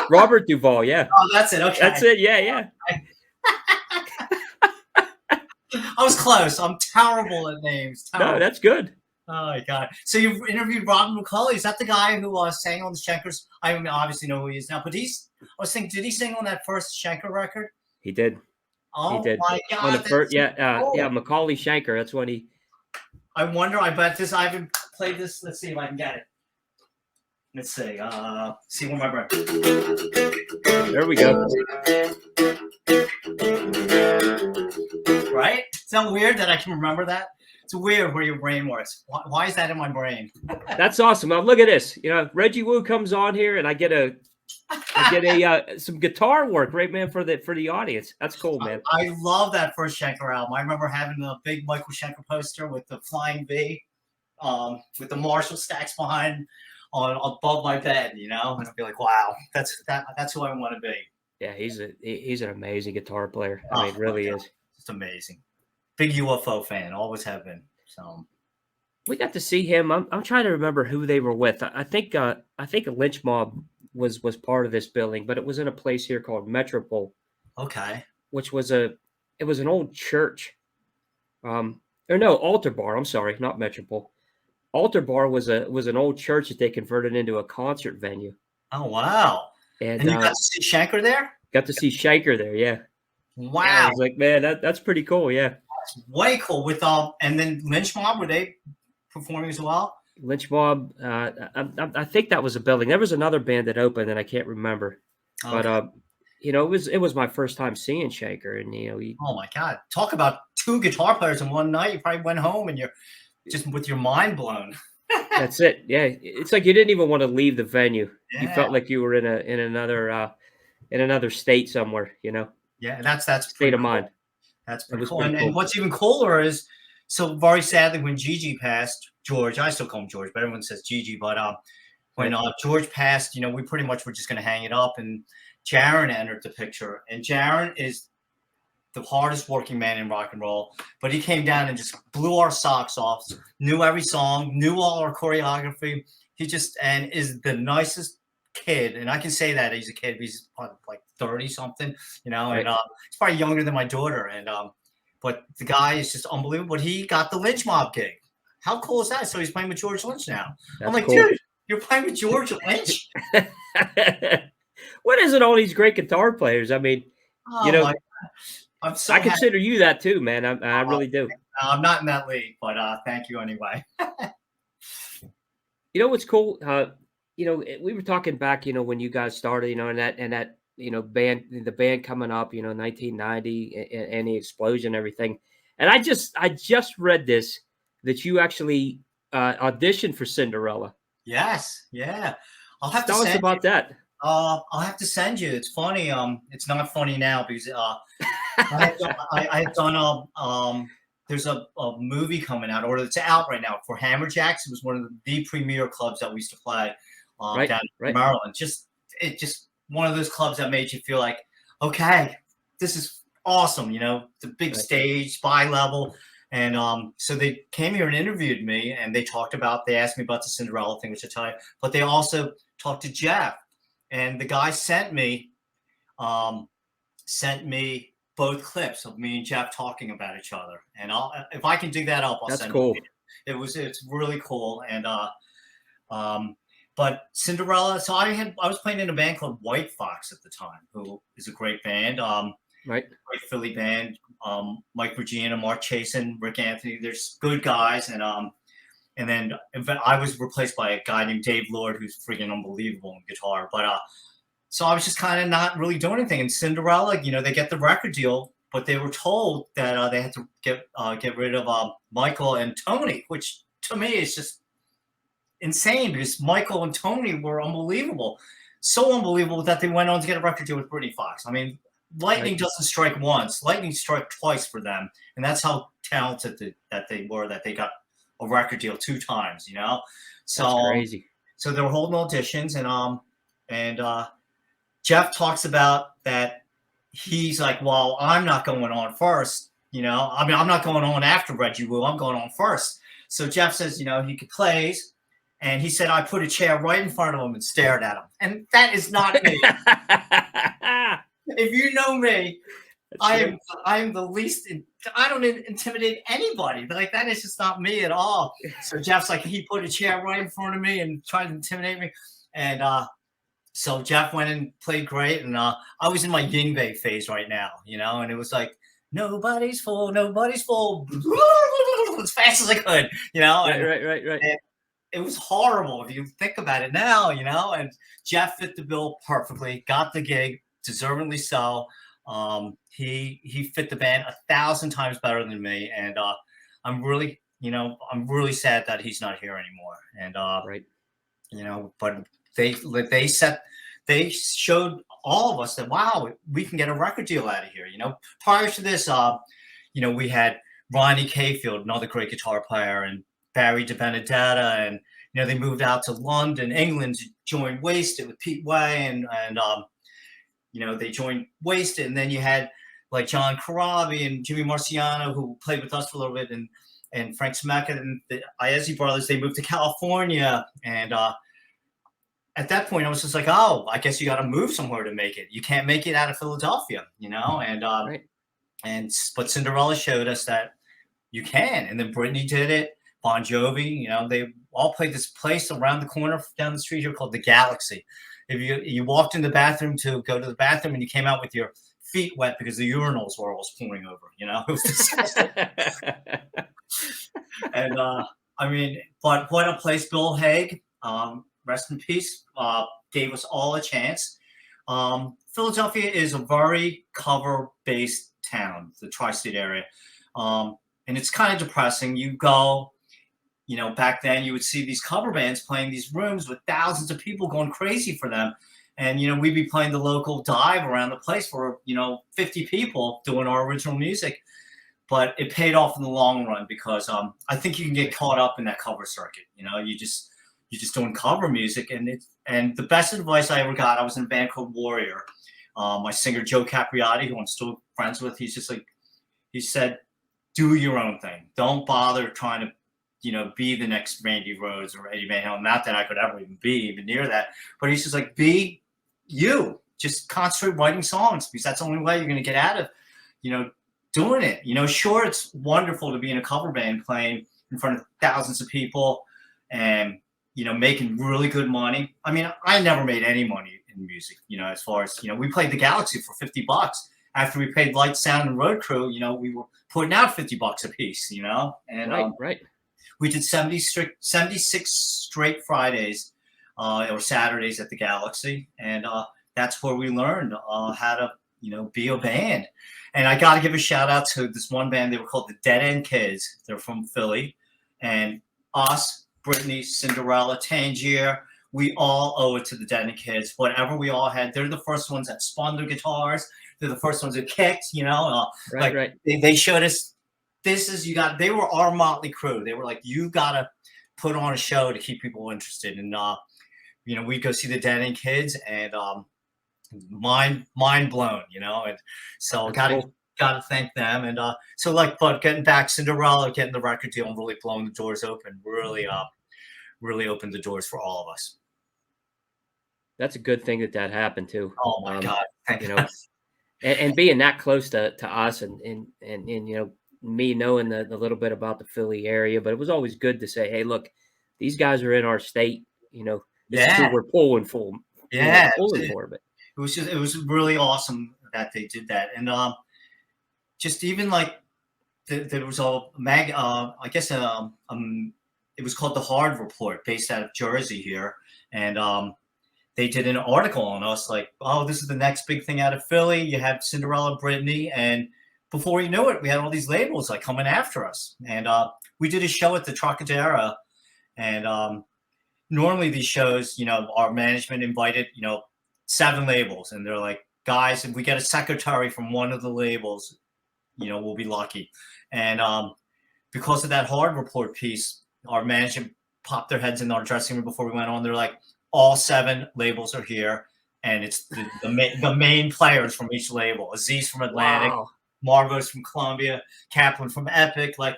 Robert Duvall, yeah. Oh, that's it. Okay. That's it, yeah. I was close. I'm terrible at names. Terrible. No, that's good. Oh my god! So you interviewed Robin McCauley. Is that the guy who sang on the Shankers? I obviously know who he is now, but I was thinking, did he sing on that first Shanker record? He did. Oh he did. My god! On the first, cool. Macaulay Shanker. That's when he. I wonder. I bet this. I haven't played this. Let's see if I can get it. Let's see. See where my brain. There we go. Right? Is that weird that I can remember that? It's weird where your brain works. Why is that in my brain? That's awesome. Now look at this. Reggie Wu comes on here, and I get some guitar work, right, man, for the audience. That's cool, man. I love that first Schenker album. I remember having a big Michael Schenker poster with the flying V, with the Marshall stacks behind above my bed, and I'd be like, wow, that's who I want to be. Yeah, he's an amazing guitar player. I mean, really is. It's amazing. Big UFO fan, always have been. So we got to see him. I'm trying to remember who they were with. I think a Lynch Mob was part of this building, but it was in a place here called Metropole. Okay. Which was an old church. Altar Bar. I'm sorry, not Metropole. Altar Bar was an old church that they converted into a concert venue. Oh wow! And you got to see Shanker there? Got to see Shanker there, yeah. Wow! Yeah, I was like, man, that's pretty cool, yeah. That's way cool. With and then Lynch Mob, were they performing as well? Lynch Mob, I think that was a building. There was another band that opened, and I can't remember. Okay. But it was my first time seeing Shanker, and oh my god! Talk about two guitar players in one night. You probably went home and you're just with your mind blown. That's it. Yeah, it's like you didn't even want to leave the venue. Yeah. You felt like you were in another state somewhere. Yeah, that's state of mind. That's pretty cool. And what's even cooler is, so very sadly when Gigi passed, George, I still call him George, but everyone says Gigi. But when George passed, we pretty much were just going to hang it up, and Jaron entered the picture, and Jaron is the hardest working man in rock and roll, but he came down and just blew our socks off, knew every song, knew all our choreography. He just, and is the nicest kid. And I can say that he's a kid. He's like 30 something, right. And he's probably younger than my daughter. And, but the guy is just unbelievable. But he got the Lynch Mob gig. How cool is that? So he's playing with George Lynch now. That's I'm like, cool. Dude, you're playing with George Lynch? What is it, all these great guitar players? I mean, my God. I'm so happy. Consider you that too, man. I really do. I'm not in that league, but thank you anyway. What's cool? We were talking back, when you guys started, and that band, the band coming up, 1990 and the explosion and everything. And I just read this, that you actually auditioned for Cinderella. Yes. Yeah. I'll have to tell us about that. I'll have to send you. It's funny. It's not funny now because I had done there's a movie coming out, or it's out right now, for Hammerjacks. It was one of the premier clubs that we used to play Right, down in right. Maryland. Just one of those clubs that made you feel like, okay, this is awesome. You know, the big Right. stage, bi-level. And so they came here and interviewed me, and they asked me about the Cinderella thing, which I tell you, but they also talked to Jeff, and the guy um, sent me both clips of me and Jeff talking about each other. And if I can dig that up, I'll That's send it to cool. you. It's really cool. And um, but Cinderella. So I was playing in a band called White Fox at the time, who is a great band. Right. Great Philly band. Mike Regina, Mark Chasen, Rick Anthony. There's good guys. And then I was replaced by a guy named Dave Lord, who's freaking unbelievable on guitar. But so I was just kind of not really doing anything. And Cinderella, you know, they get the record deal, but they were told that they had to get rid of Michael and Tony, which to me is just insane, because Michael and Tony were unbelievable. So unbelievable that they went on to get a record deal with Britney Fox. I mean, lightning Right. doesn't strike once, lightning struck twice for them. And that's how talented that they were, that they got a record deal 2 times, you know? So, That's crazy. so they were holding auditions, and Jeff talks about that. He's like, well, I'm not going on first. You know, I mean, I'm not going on after Reggie Wu. I'm going on first. So Jeff says, you know, he plays. And he said, I put a chair right in front of him and stared at him. And that is not me. If you know me, I am the least. I don't intimidate anybody. Like, that is just not me at all. So Jeff's like, he put a chair right in front of me and tried to intimidate me. And so Jeff went and played great. And I was in my Yingwei phase right now, you know, and it was like, nobody's full as fast as I could, you know. Right. And it was horrible if you think about it now, you know. And Jeff fit the bill perfectly, got the gig, deservedly so. He fit the band 1,000 times better than me, and I'm really sad that he's not here anymore. And Right. you know, but they showed all of us that, wow, we can get a record deal out of here. You know, prior to this, you know, we had Ronnie Cafield, another great guitar player, and Barry DeBenedetta, and you know, they moved out to London, England, to join Wasted with Pete Way, and you know, they joined Wasted, and then you had like John Corabi and Jimmy Marciano, who played with us for a little bit, and Frank Smecca and the Iezzi brothers. They moved to California, and at that point, I was just like, oh, I guess you got to move somewhere to make it. You can't make it out of Philadelphia, you know, and Right. but Cinderella showed us that you can, and then Britney did it. Bon Jovi, you know, they all played this place around the corner down the street here called the Galaxy. If you walked in the bathroom to go to the bathroom and you came out with your feet wet because the urinals were all pouring over, you know, it was disgusting. And I mean, but what a place. Bill Hague, rest in peace, gave us all a chance. Philadelphia is a very cover-based town, the tri-state area. And it's kind of depressing. You go, you know, back then you would see these cover bands playing these rooms with thousands of people going crazy for them. And, you know, we'd be playing the local dive around the place for, you know, 50 people doing our original music. But it paid off in the long run, because I think you can get caught up in that cover circuit. You know, you're just doing cover music. And the best advice I ever got, I was in a band called Warrior. My singer, Joe Capriati, who I'm still friends with, he said, do your own thing. Don't bother trying to, you know, be the next Randy Rhoads or Eddie Van Halen. Not that I could ever even be even near that. But he's just like, be you. Just concentrate writing songs, because that's the only way you're going to get out of, you know, doing it. You know, sure, it's wonderful to be in a cover band playing in front of thousands of people and, you know, making really good money. I mean, I never made any money in music, you know, as far as, you know, we played the Galaxy for $50. After we paid Light Sound and Road Crew, you know, we were putting out $50 a piece, you know, and Right. we did 76 straight Fridays or Saturdays at the Galaxy. And that's where we learned how to, you know, be a band. And I got to give a shout out to this one band. They were called the Dead End Kids. They're from Philly. And us, Britney, Cinderella, Tangier, we all owe it to the Dead End Kids. Whatever we all had, they're the first ones that spun their guitars. They're the first ones that kicked, you know. Right. They showed us this is, they were our motley crew. They were like, you got to put on a show to keep people interested. And, we'd go see the Denning Kids, and mind blown, and so Cool. got to thank them. And but getting back, Cinderella, getting the record deal, and really blowing the doors open, really opened the doors for all of us. That's a good thing that happened too. Oh my God. You know, and being that close to us, and me knowing the little bit about the Philly area, but it was always good to say, hey, look, these guys are in our state. This is who we're pulling for. Yeah, Pulling for. But it was really awesome that they did that. And just even like there was a I guess it was called The Hard Report, based out of Jersey here, and they did an article on us, like, oh, this is the next big thing out of Philly. You have Cinderella, Brittany, and before you knew it, we had all these labels like coming after us. And we did a show at the Trocadero, and normally these shows, our management invited, 7 labels, and they're like, guys, if we get a secretary from one of the labels, we'll be lucky. And because of that Hard Report piece, our management popped their heads in our dressing room before we went on. They're like, all 7 labels are here, and it's the main players from each label. Aziz from Atlantic, wow. Margot's from Columbia, Kaplan from Epic. Like,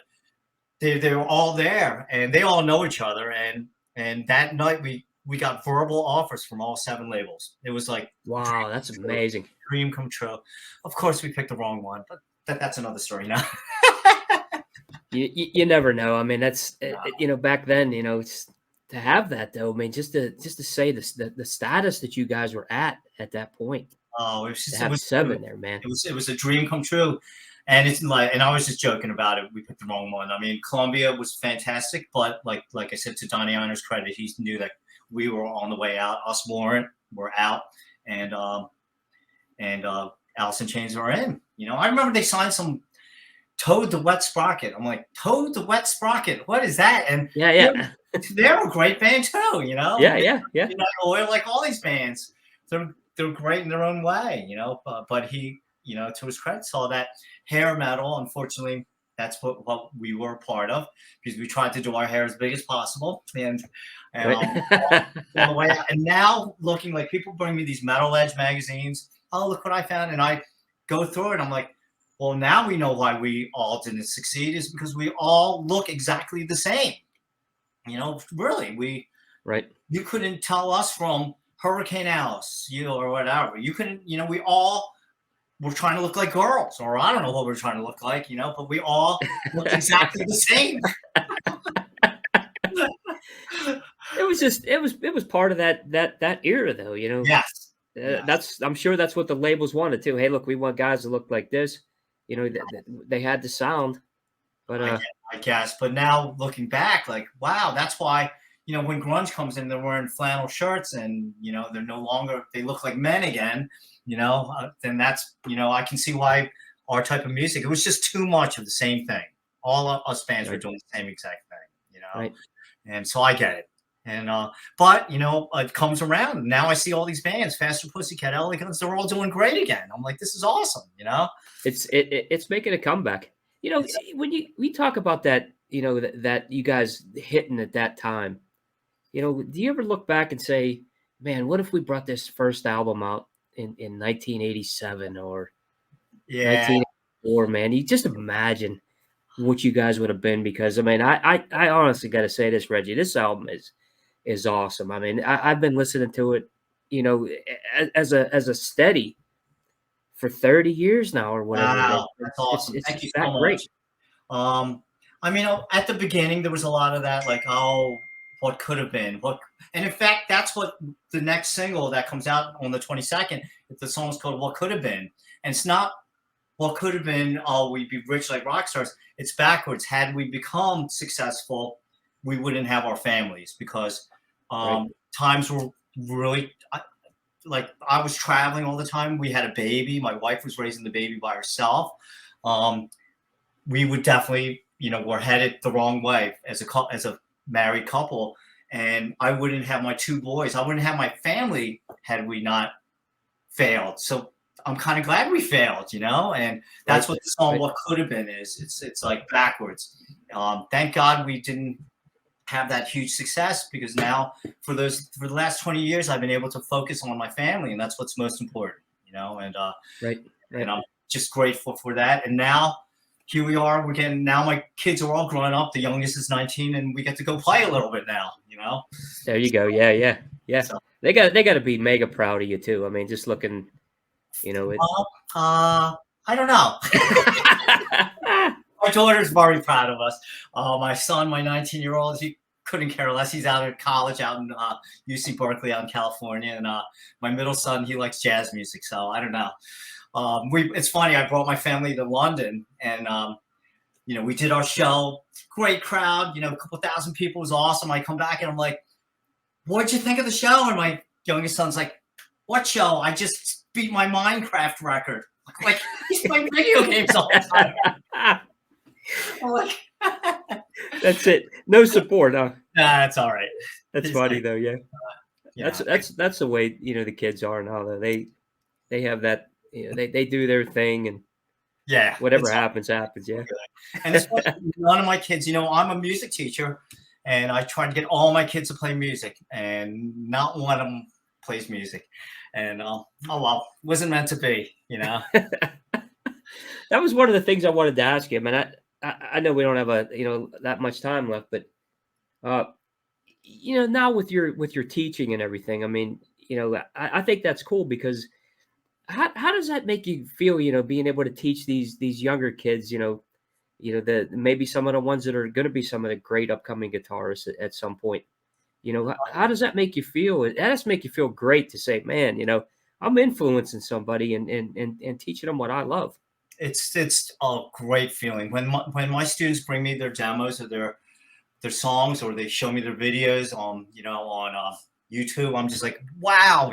they were all there, and they all know each other. And that night we got verbal offers from all 7 labels. It was like, wow, that's amazing. Dream come true. Of course, we picked the wrong one, but that's another story now. You never know. I mean, that's back then, it's, to have that though. I mean, just to say this, the status that you guys were at that point. Oh, it was 7 there, man. It was a dream come true. And it's like, and I was just joking about it. We picked the wrong one. I mean, Columbia was fantastic, but like I said, to Donnie Einer's credit, he knew that we were on the way out. Us weren't. We're out, and Alice in Chains were in. I remember they signed some Toad the Wet Sprocket. I'm like, Toad the Wet Sprocket, what is that? And yeah. They're a great band too. Yeah. Like all these bands, they're great in their own way. But he, to his credit, saw that hair metal. Unfortunately, that's what we were a part of, because we tried to do our hair as big as possible, and all the way out. And now, looking, like, people bring me these Metal Edge magazines. Oh, look what I found, and I go through it. I'm like, well, now we know why we all didn't succeed, is because we all look exactly the same. Really, you couldn't tell us from Hurricane Alice, or whatever. You couldn't, we all were trying to look like girls, or I don't know what we're trying to look like, but we all look exactly the same. It was part of that era though, Yes. I'm sure that's what the labels wanted too. Hey, look, we want guys to look like this. They had the sound, but I guess. But now looking back, like, wow, that's why, when grunge comes in, they're wearing flannel shirts, and they're no longer, they look like men again. Then that's, I can see why our type of music, it was just too much of the same thing. All of us bands were doing the same exact thing. Right. And so I get it. And but it comes around. Now I see all these bands, Faster Pussycat, Elegance, they're all doing great again. I'm like, this is awesome. It's making a comeback. When we talk about that, that you guys hitting at that time, do you ever look back and say, man, what if we brought this first album out in 1987 or 1984? Man, you just imagine what you guys would have been. Because I mean, I honestly got to say this, Reggie, this album is awesome. I mean, I've been listening to it, as a steady for 30 years now or whatever. Wow, that's awesome. Thank you so much. Great. I mean, at the beginning, there was a lot of that, like, oh, what could have been, and in fact, that's what the next single that comes out on the 22nd, the song's called What Could Have Been. And it's not what could have been, oh, we'd be rich like rock stars. It's backwards. Had we become successful, we wouldn't have our families, because times were really, like, I was traveling all the time. We had a baby. My wife was raising the baby by herself. We would definitely, we're headed the wrong way as a married couple. And I wouldn't have my 2 boys. I wouldn't have my family had we not failed. So I'm kind of glad we failed, and that's Right. what the song Right. "What Could Have Been" is. It's like backwards. Thank God we didn't have that huge success, because now for the last 20 years I've been able to focus on my family, and that's what's most important, Right. and Right. I'm just grateful for that. And now here we are. Now my kids are all grown up. The youngest is 19, and we get to go play a little bit now. There you go. Yeah. Yeah. Yeah. So They got to be mega proud of you too. I mean, just looking, it. I don't know. My daughter's very proud of us. My son, my 19-year-old, he couldn't care less. He's out at college out in UC Berkeley out in California. And my middle son, he likes jazz music. So I don't know. It's funny. I brought my family to London, and we did our show. Great crowd. A couple thousand people. It was awesome. I come back and I'm like, "What'd you think of the show?" And my youngest son's like, "What show? I just beat my Minecraft record." Like he's playing video games all the time. I'm like, That's it. No support, huh? That's all right. That's He's funny like, though. Yeah. yeah, That's the way the kids are now. Though they have that. They do their thing, and yeah. whatever happens, happens. Yeah. And especially none of my kids. I'm a music teacher, and I try to get all my kids to play music, and not one of them plays music. And oh well, wasn't meant to be. That was one of the things I wanted to ask you. I mean, I know we don't have that much time left, but uh, now with your teaching and everything, I mean, I think that's cool because how does that make you feel? Being able to teach these younger kids, the maybe some of the ones that are going to be some of the great upcoming guitarists at some point. How does that make you feel? That has to make you feel great to say, man, I'm influencing somebody and teaching them what I love. It's a great feeling when my students bring me their demos or their songs, or they show me their videos on YouTube. I'm just like, wow,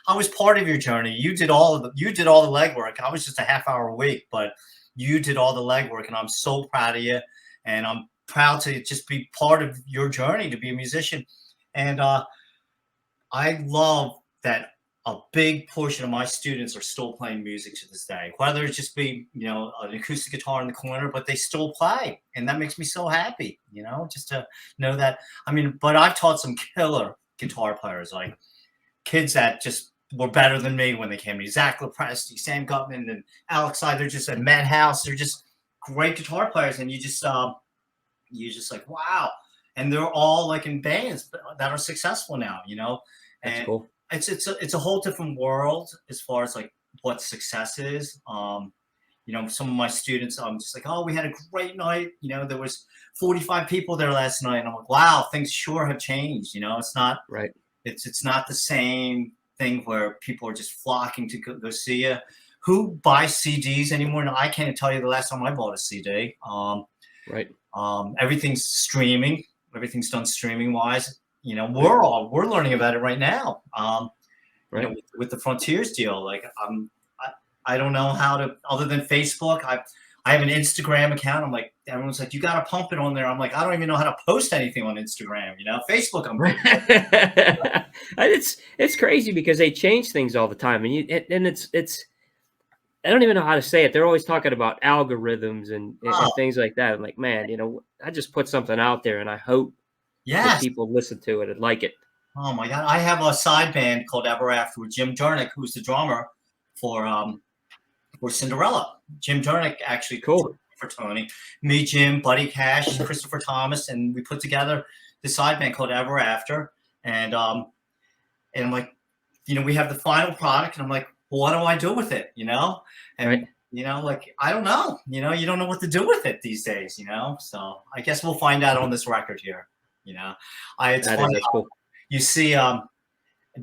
I was part of your journey. You did all the legwork. I was just a half hour a week, but you did all the legwork, and I'm so proud of you. And I'm proud to just be part of your journey to be a musician. And I love that a big portion of my students are still playing music to this day, whether it just be, an acoustic guitar in the corner, but they still play. And that makes me so happy, just to know that. I mean, but I've taught some killer guitar players, like kids that just were better than me when they came to me. Zach Lepresti, Sam Gutman, and Alex Side. They're just at Matt House. They're just great guitar players. And you just like, wow. And they're all like in bands that are successful now, That's and cool. it's a whole different world as far as like what success is. Some of my students, I'm just like, oh, we had a great night. There was 45 people there last night. And I'm like, wow, things sure have changed. It's not Right. It's not the same thing where people are just flocking to go see you. Who buys CDs anymore? No, I can't tell you the last time I bought a CD. Right. Everything's streaming. Everything's done streaming wise. We're learning about it right now. Right. With the Frontiers deal, like I don't know how to, other than Facebook. I have an Instagram account. I'm like, everyone's like, you got to pump it on there. I'm like, I don't even know how to post anything on Instagram. Facebook, I'm great. It's crazy because they change things all the time, and it's I don't even know how to say it. They're always talking about algorithms and things like that. I'm like, man, I just put something out there and I hope that Yes. people listen to it and like it. Oh my God. I have a side band called Ever After with Jim Durnick, who's the drummer for Cinderella. Jim Durnick actually Cool. for Tony, me, Jim, Buddy Cash, Christopher Thomas, and we put together the side band called Ever After. And I'm like, we have the final product, and I'm like, well, what do I do with it? And Right. like, I don't know. You don't know what to do with it these days. So I guess we'll find out on this record here. It's funny. That's cool. You see,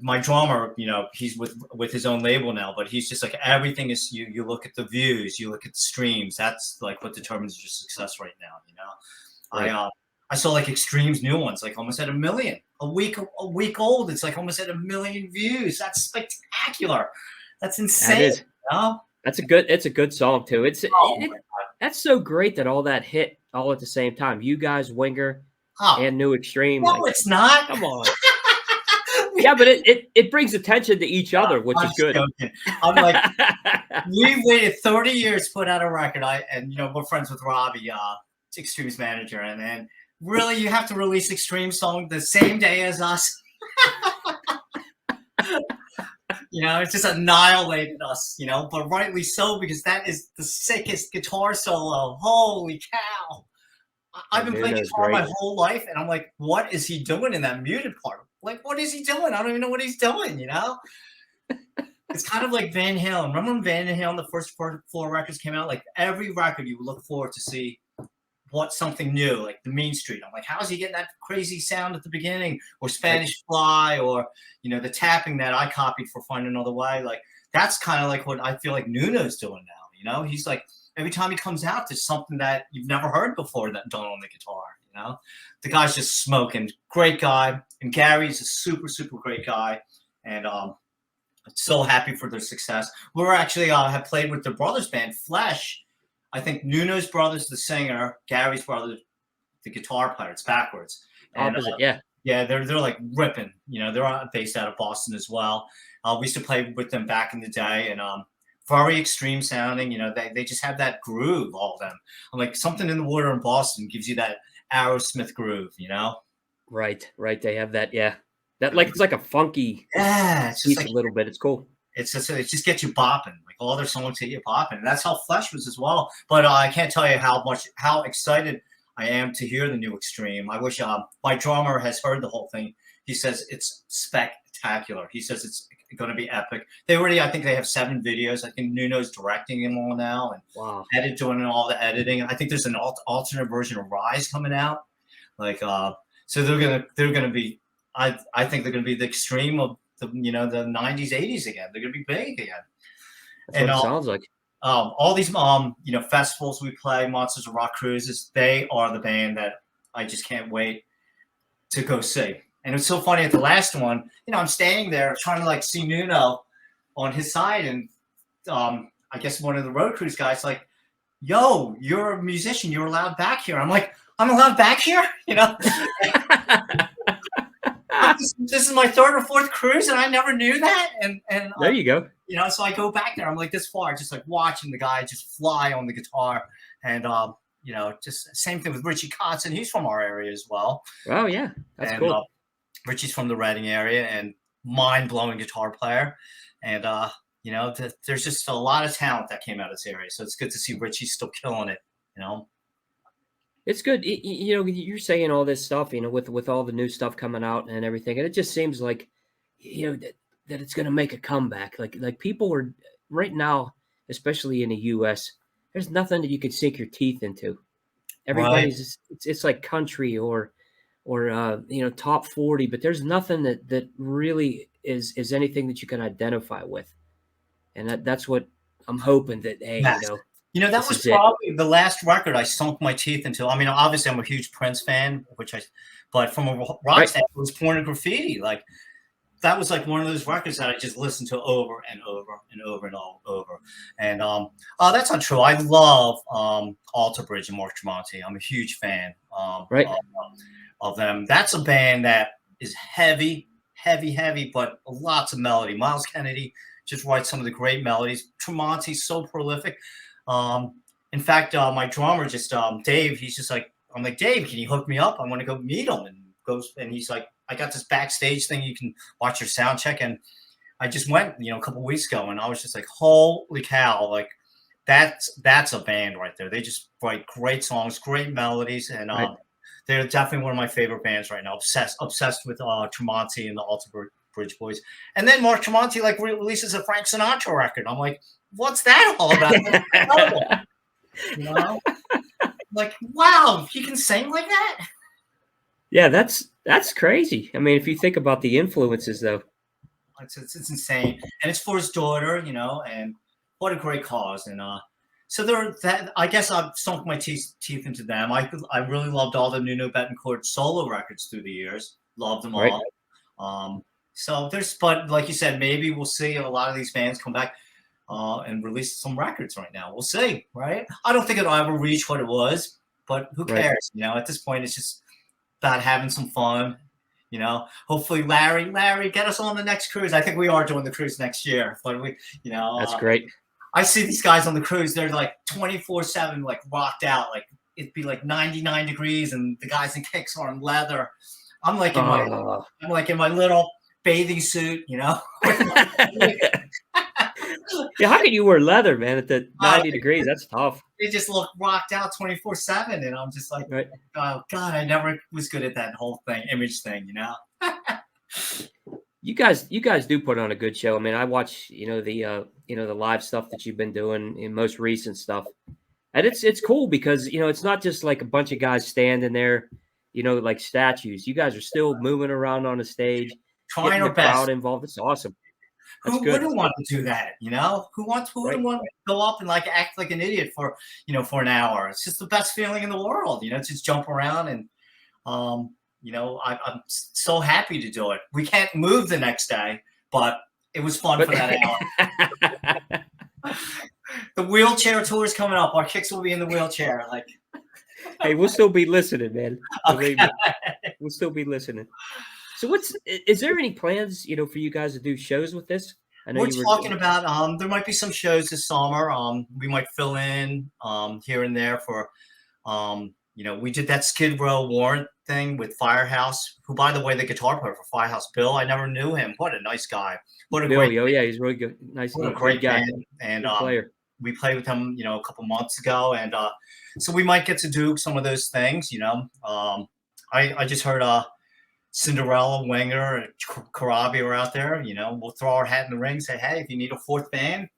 my drummer, he's with his own label now, but he's just like, everything is, you look at the views, you look at the streams. That's like what determines your success right now. Right. I saw like Extreme's new ones, like almost at 1 million a week old. It's like almost at 1 million views. That's spectacular. That's insane. That is. It's a good song too. That's so great that all that hit all at the same time. You guys, Winger, and New Extreme. No, like, it's not. Come on. Yeah, but it brings attention to each other, which I'm is good. joking. I'm like, we waited 30 years to put out a record. We're friends with Robbie, Extreme's manager, and then really you have to release Extreme song the same day as us. It's just annihilated us, but rightly so, because that is the sickest guitar solo. Holy cow. I've been playing Nuno's guitar great. my whole life, and I'm like, what is he doing in that muted part? Like, what is he doing? I don't even know what he's doing, It's kind of like Van Halen. Remember when Van Halen, the first four records came out? Like, every record you would look forward to see something new, like the Mean Street. I'm like, how's he getting that crazy sound at the beginning? Or Spanish Fly, or, the tapping that I copied for Find Another Way. Like, that's kind of like what I feel like Nuno's doing now, He's like, every time he comes out, there's something that you've never heard before that done on the guitar, The guy's just smoking. Great guy. And Gary's a super, super great guy. And so happy for their success. We were actually have played with their brothers band, Flesh. I think Nuno's brother's the singer, Gary's brother, the guitar player. It's backwards. And, Opposite, yeah. Yeah, they're like ripping. They're based out of Boston as well. We used to play with them back in the day, and very extreme sounding. They just have that groove, all of them. I'm like, something in the water in Boston gives you that Aerosmith groove, Right. They have that, yeah. That it's like a funky it's just piece a little bit. It's cool. It just gets you bopping. Like, all their songs hit you bopping. And that's how Flesh was as well. But I can't tell you how excited I am to hear the new Extreme. I wish my drummer has heard the whole thing. He says it's spectacular. He says it's going to be epic. I think they have 7 videos. I think Nuno's directing them all now, and Wow. doing all the editing. I think there's an alternate version of Rise coming out. Like, so they're gonna be. I think they're gonna be the Extreme of the 90s, 80s again. They're gonna be big again. That's what it sounds like. All these festivals we play, Monsters of Rock cruises, they are the band that I just can't wait to go see. And it's so funny, at the last one, I'm standing there trying to see Nuno on his side, and I guess one of the road cruise guys like, yo, you're a musician, you're allowed back here. I'm like, I'm allowed back here? This is my 3rd or 4th cruise, and I never knew that. And there you go. So I go back there. I'm like this far, just like watching the guy just fly on the guitar, and just same thing with Richie Kotzen. He's from our area as well. Oh yeah, that's cool. Richie's from the Reading area, and mind-blowing guitar player. And there's just a lot of talent that came out of this area. So it's good to see Richie still killing it. It's good. You're saying all this stuff, with all the new stuff coming out and everything, and it just seems like, that it's going to make a comeback. Like people are right now, especially in the U.S. There's nothing that you can sink your teeth into. Everybody's it's like country or top 40, but there's nothing that really is anything that you can identify with, and that's what I'm hoping that that was probably the last record I sunk my teeth into. I mean, obviously I'm a huge Prince fan, but from a rock standpoint, it was Porn and Graffiti. Like, that was like one of those records that I just listened to over and over and over and over. And that's not true. I love Alter Bridge and Mark Tremonti. I'm a huge fan of them. That's a band that is heavy, but lots of melody. Miles Kennedy just writes some of the great melodies. Tremonti's so prolific. In fact, my drummer Dave, he's just like, I'm like, Dave, can you hook me up? I want to go meet him. And he's like, I got this backstage thing. You can watch your sound check. And I just went, a couple weeks ago, and I was just like, holy cow. Like, that's a band right there. They just write great songs, great melodies. And, they're definitely one of my favorite bands right now. Obsessed with Tremonti and the Alter Bridge Boys. And then Mark Tremonti releases a Frank Sinatra record. I'm like, what's that all about? Like, wow, he can sing like that? Yeah, that's crazy. I mean, if you think about the influences, though, it's insane, and it's for his daughter, and what a great cause. And so I guess I've sunk my teeth into them. I really loved all the Nuno Betancourt solo records through the years. Loved them all. But like you said, maybe we'll see a lot of these bands come back and release some records right now. We'll see, right? I don't think it'll ever reach what it was, but who cares? At this point, it's just about having some fun, You know, hopefully Larry, get us on the next cruise. I think we are doing the cruise next year, but we, you know, That's great. I see these guys on the cruise. They're like 24/7, like rocked out. Like it'd be like 99 degrees, and the guys in kicks are in leather. I'm like in my, Oh. I'm like in my little bathing suit, you know. Yeah, how can you wear leather, man, at the 90 degrees? That's tough. They just look rocked out 24/7, and I'm just like, Right. oh God, I never was good at that whole thing, image thing, you know. You guys do put on a good show. I mean, I watch, the live stuff that you've been doing in most recent stuff. And it's cool because, it's not just like a bunch of guys standing there, like statues. You guys are still moving around on the stage, Trying getting our the best. crowd involved. It's awesome. That's Who good. wouldn't want to do that? You know, who Right. wouldn't want to go up and like act like an idiot for, for an hour? It's just the best feeling in the world, just jump around and, I'm so happy to do it. We can't move the next day, but it was fun for that hour. The wheelchair tour is coming up. Our kicks will be in the wheelchair. Like, Hey, we'll still be listening, man. okay. Believe me, we'll still be listening. So is there any plans, for you guys to do shows with this? I know We're you were talking about there might be some shows this summer. We might fill in here and there for we did that Skid Row warrant thing with Firehouse, who by the way, the guitar player for Firehouse, Bill, I never knew him. What a nice guy. What a Bill, great yeah, he's really good. Nice, what a good great guy. band. And Good player. we played with him, a couple months ago. And so we might get to do some of those things, I just heard Cinderella, Wenger, and Karabi are out there. We'll throw our hat in the ring, say, hey, if you need a fourth band,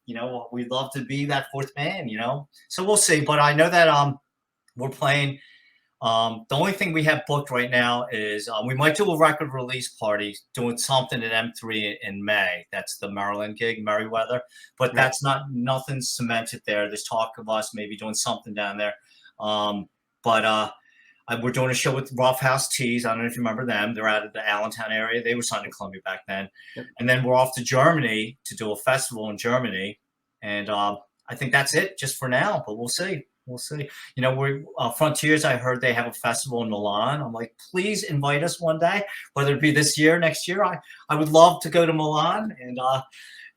we'd love to be that fourth band, So we'll see. But I know that we're playing. The only thing we have booked right now is we might do a record release party, doing something at M3 in May. That's the Maryland gig, Merriweather. But that's nothing cemented there. There's talk of us maybe doing something down there. But we're doing a show with Rough House Tees. I don't know if you remember them. They're out of the Allentown area. They were signed to Columbia back then. Yep. And then we're off to Germany to do a festival in Germany. And I think that's it just for now, but we'll see. We'll see. We're Frontiers. I heard they have a festival in Milan. I'm like, please invite us one day, whether it be this year, next year. I would love to go to Milan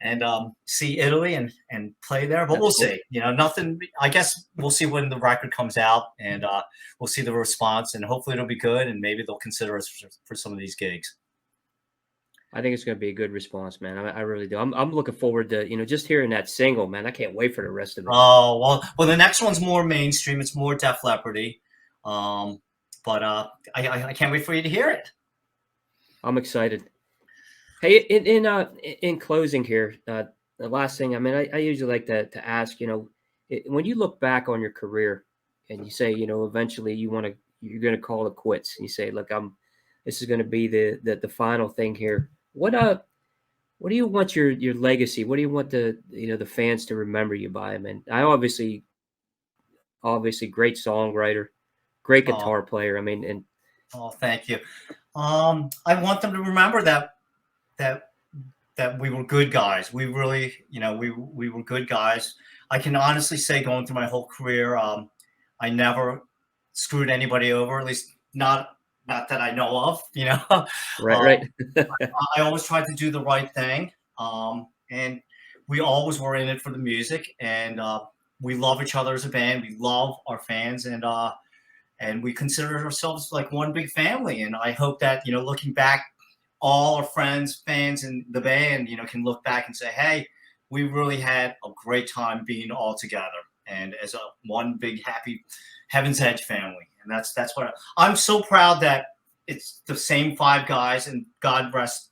and see Italy and play there. But we'll see. Nothing. I guess we'll see when the record comes out, and we'll see the response, and hopefully it'll be good, and maybe they'll consider us for some of these gigs. I think it's going to be a good response, man. I really do. I'm looking forward to, just hearing that single, man. I can't wait for the rest of it. Oh, well, the next one's more mainstream. It's more Def Leppard-y. But I can't wait for you to hear it. I'm excited. Hey, in closing here, the last thing, I mean, I usually like to ask, when you look back on your career and you say, eventually you're going to call it quits. You say, look, this is going to be the final thing here. What do you want your legacy? What do you want the fans to remember you by? I mean, I obviously great songwriter, great guitar player. I mean, and thank you. I want them to remember that we were good guys. We really, we were good guys. I can honestly say, going through my whole career, I never screwed anybody over. At least not that I know of, Right. I always tried to do the right thing. And we always were in it for the music, and we love each other as a band. We love our fans, and we consider ourselves like one big family. And I hope that, looking back, all our friends, fans, and the band, can look back and say, hey, we really had a great time being all together and as one big happy Heaven's Edge family. And that's what I'm so proud that it's the same five guys, and God bless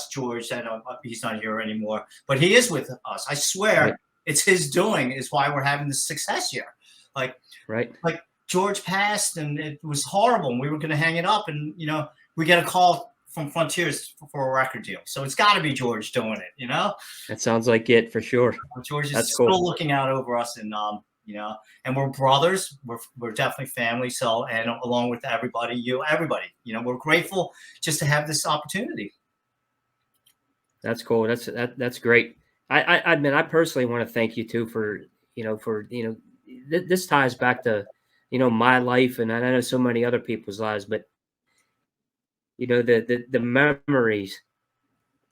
George that he's not here anymore, but he is with us. I swear it's his doing is why we're having this success here. Like George passed and it was horrible, and we were going to hang it up, and we get a call from Frontiers for a record deal. So it's got to be George doing it. That sounds like it for sure. George is still looking out over us, and and we're brothers. We're definitely family. So, and along with everybody, we're grateful just to have this opportunity. That's cool. That's great. I mean, I personally want to thank you too for this ties back to my life, and I know so many other people's lives, but you know, the memories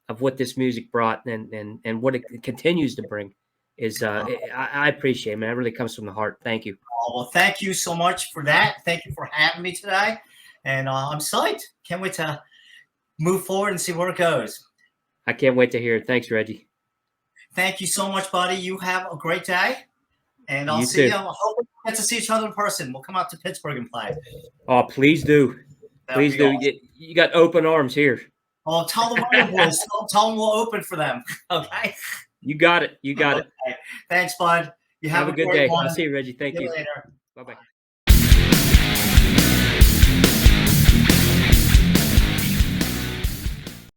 of what this music brought and what it continues to bring is I appreciate it, man. It really comes from the heart. Thank you. Well, thank you so much for that. Thank you for having me today. And I'm psyched. Can't wait to move forward and see where it goes. I can't wait to hear it. Thanks, Reggie. Thank you so much, buddy. You have a great day. And I'll You see too. you. I hope we get to see each other in person. We'll come out to Pittsburgh and play. Oh, please do. That'd Please be do. awesome. You got open arms here. Oh, tell the Wonder Boys. Tell them we'll open for them. Okay. You got it. You got it. Okay. Thanks, bud. You have a good great day. one. I'll see you, Reggie. Thank See you. you later. Bye-bye.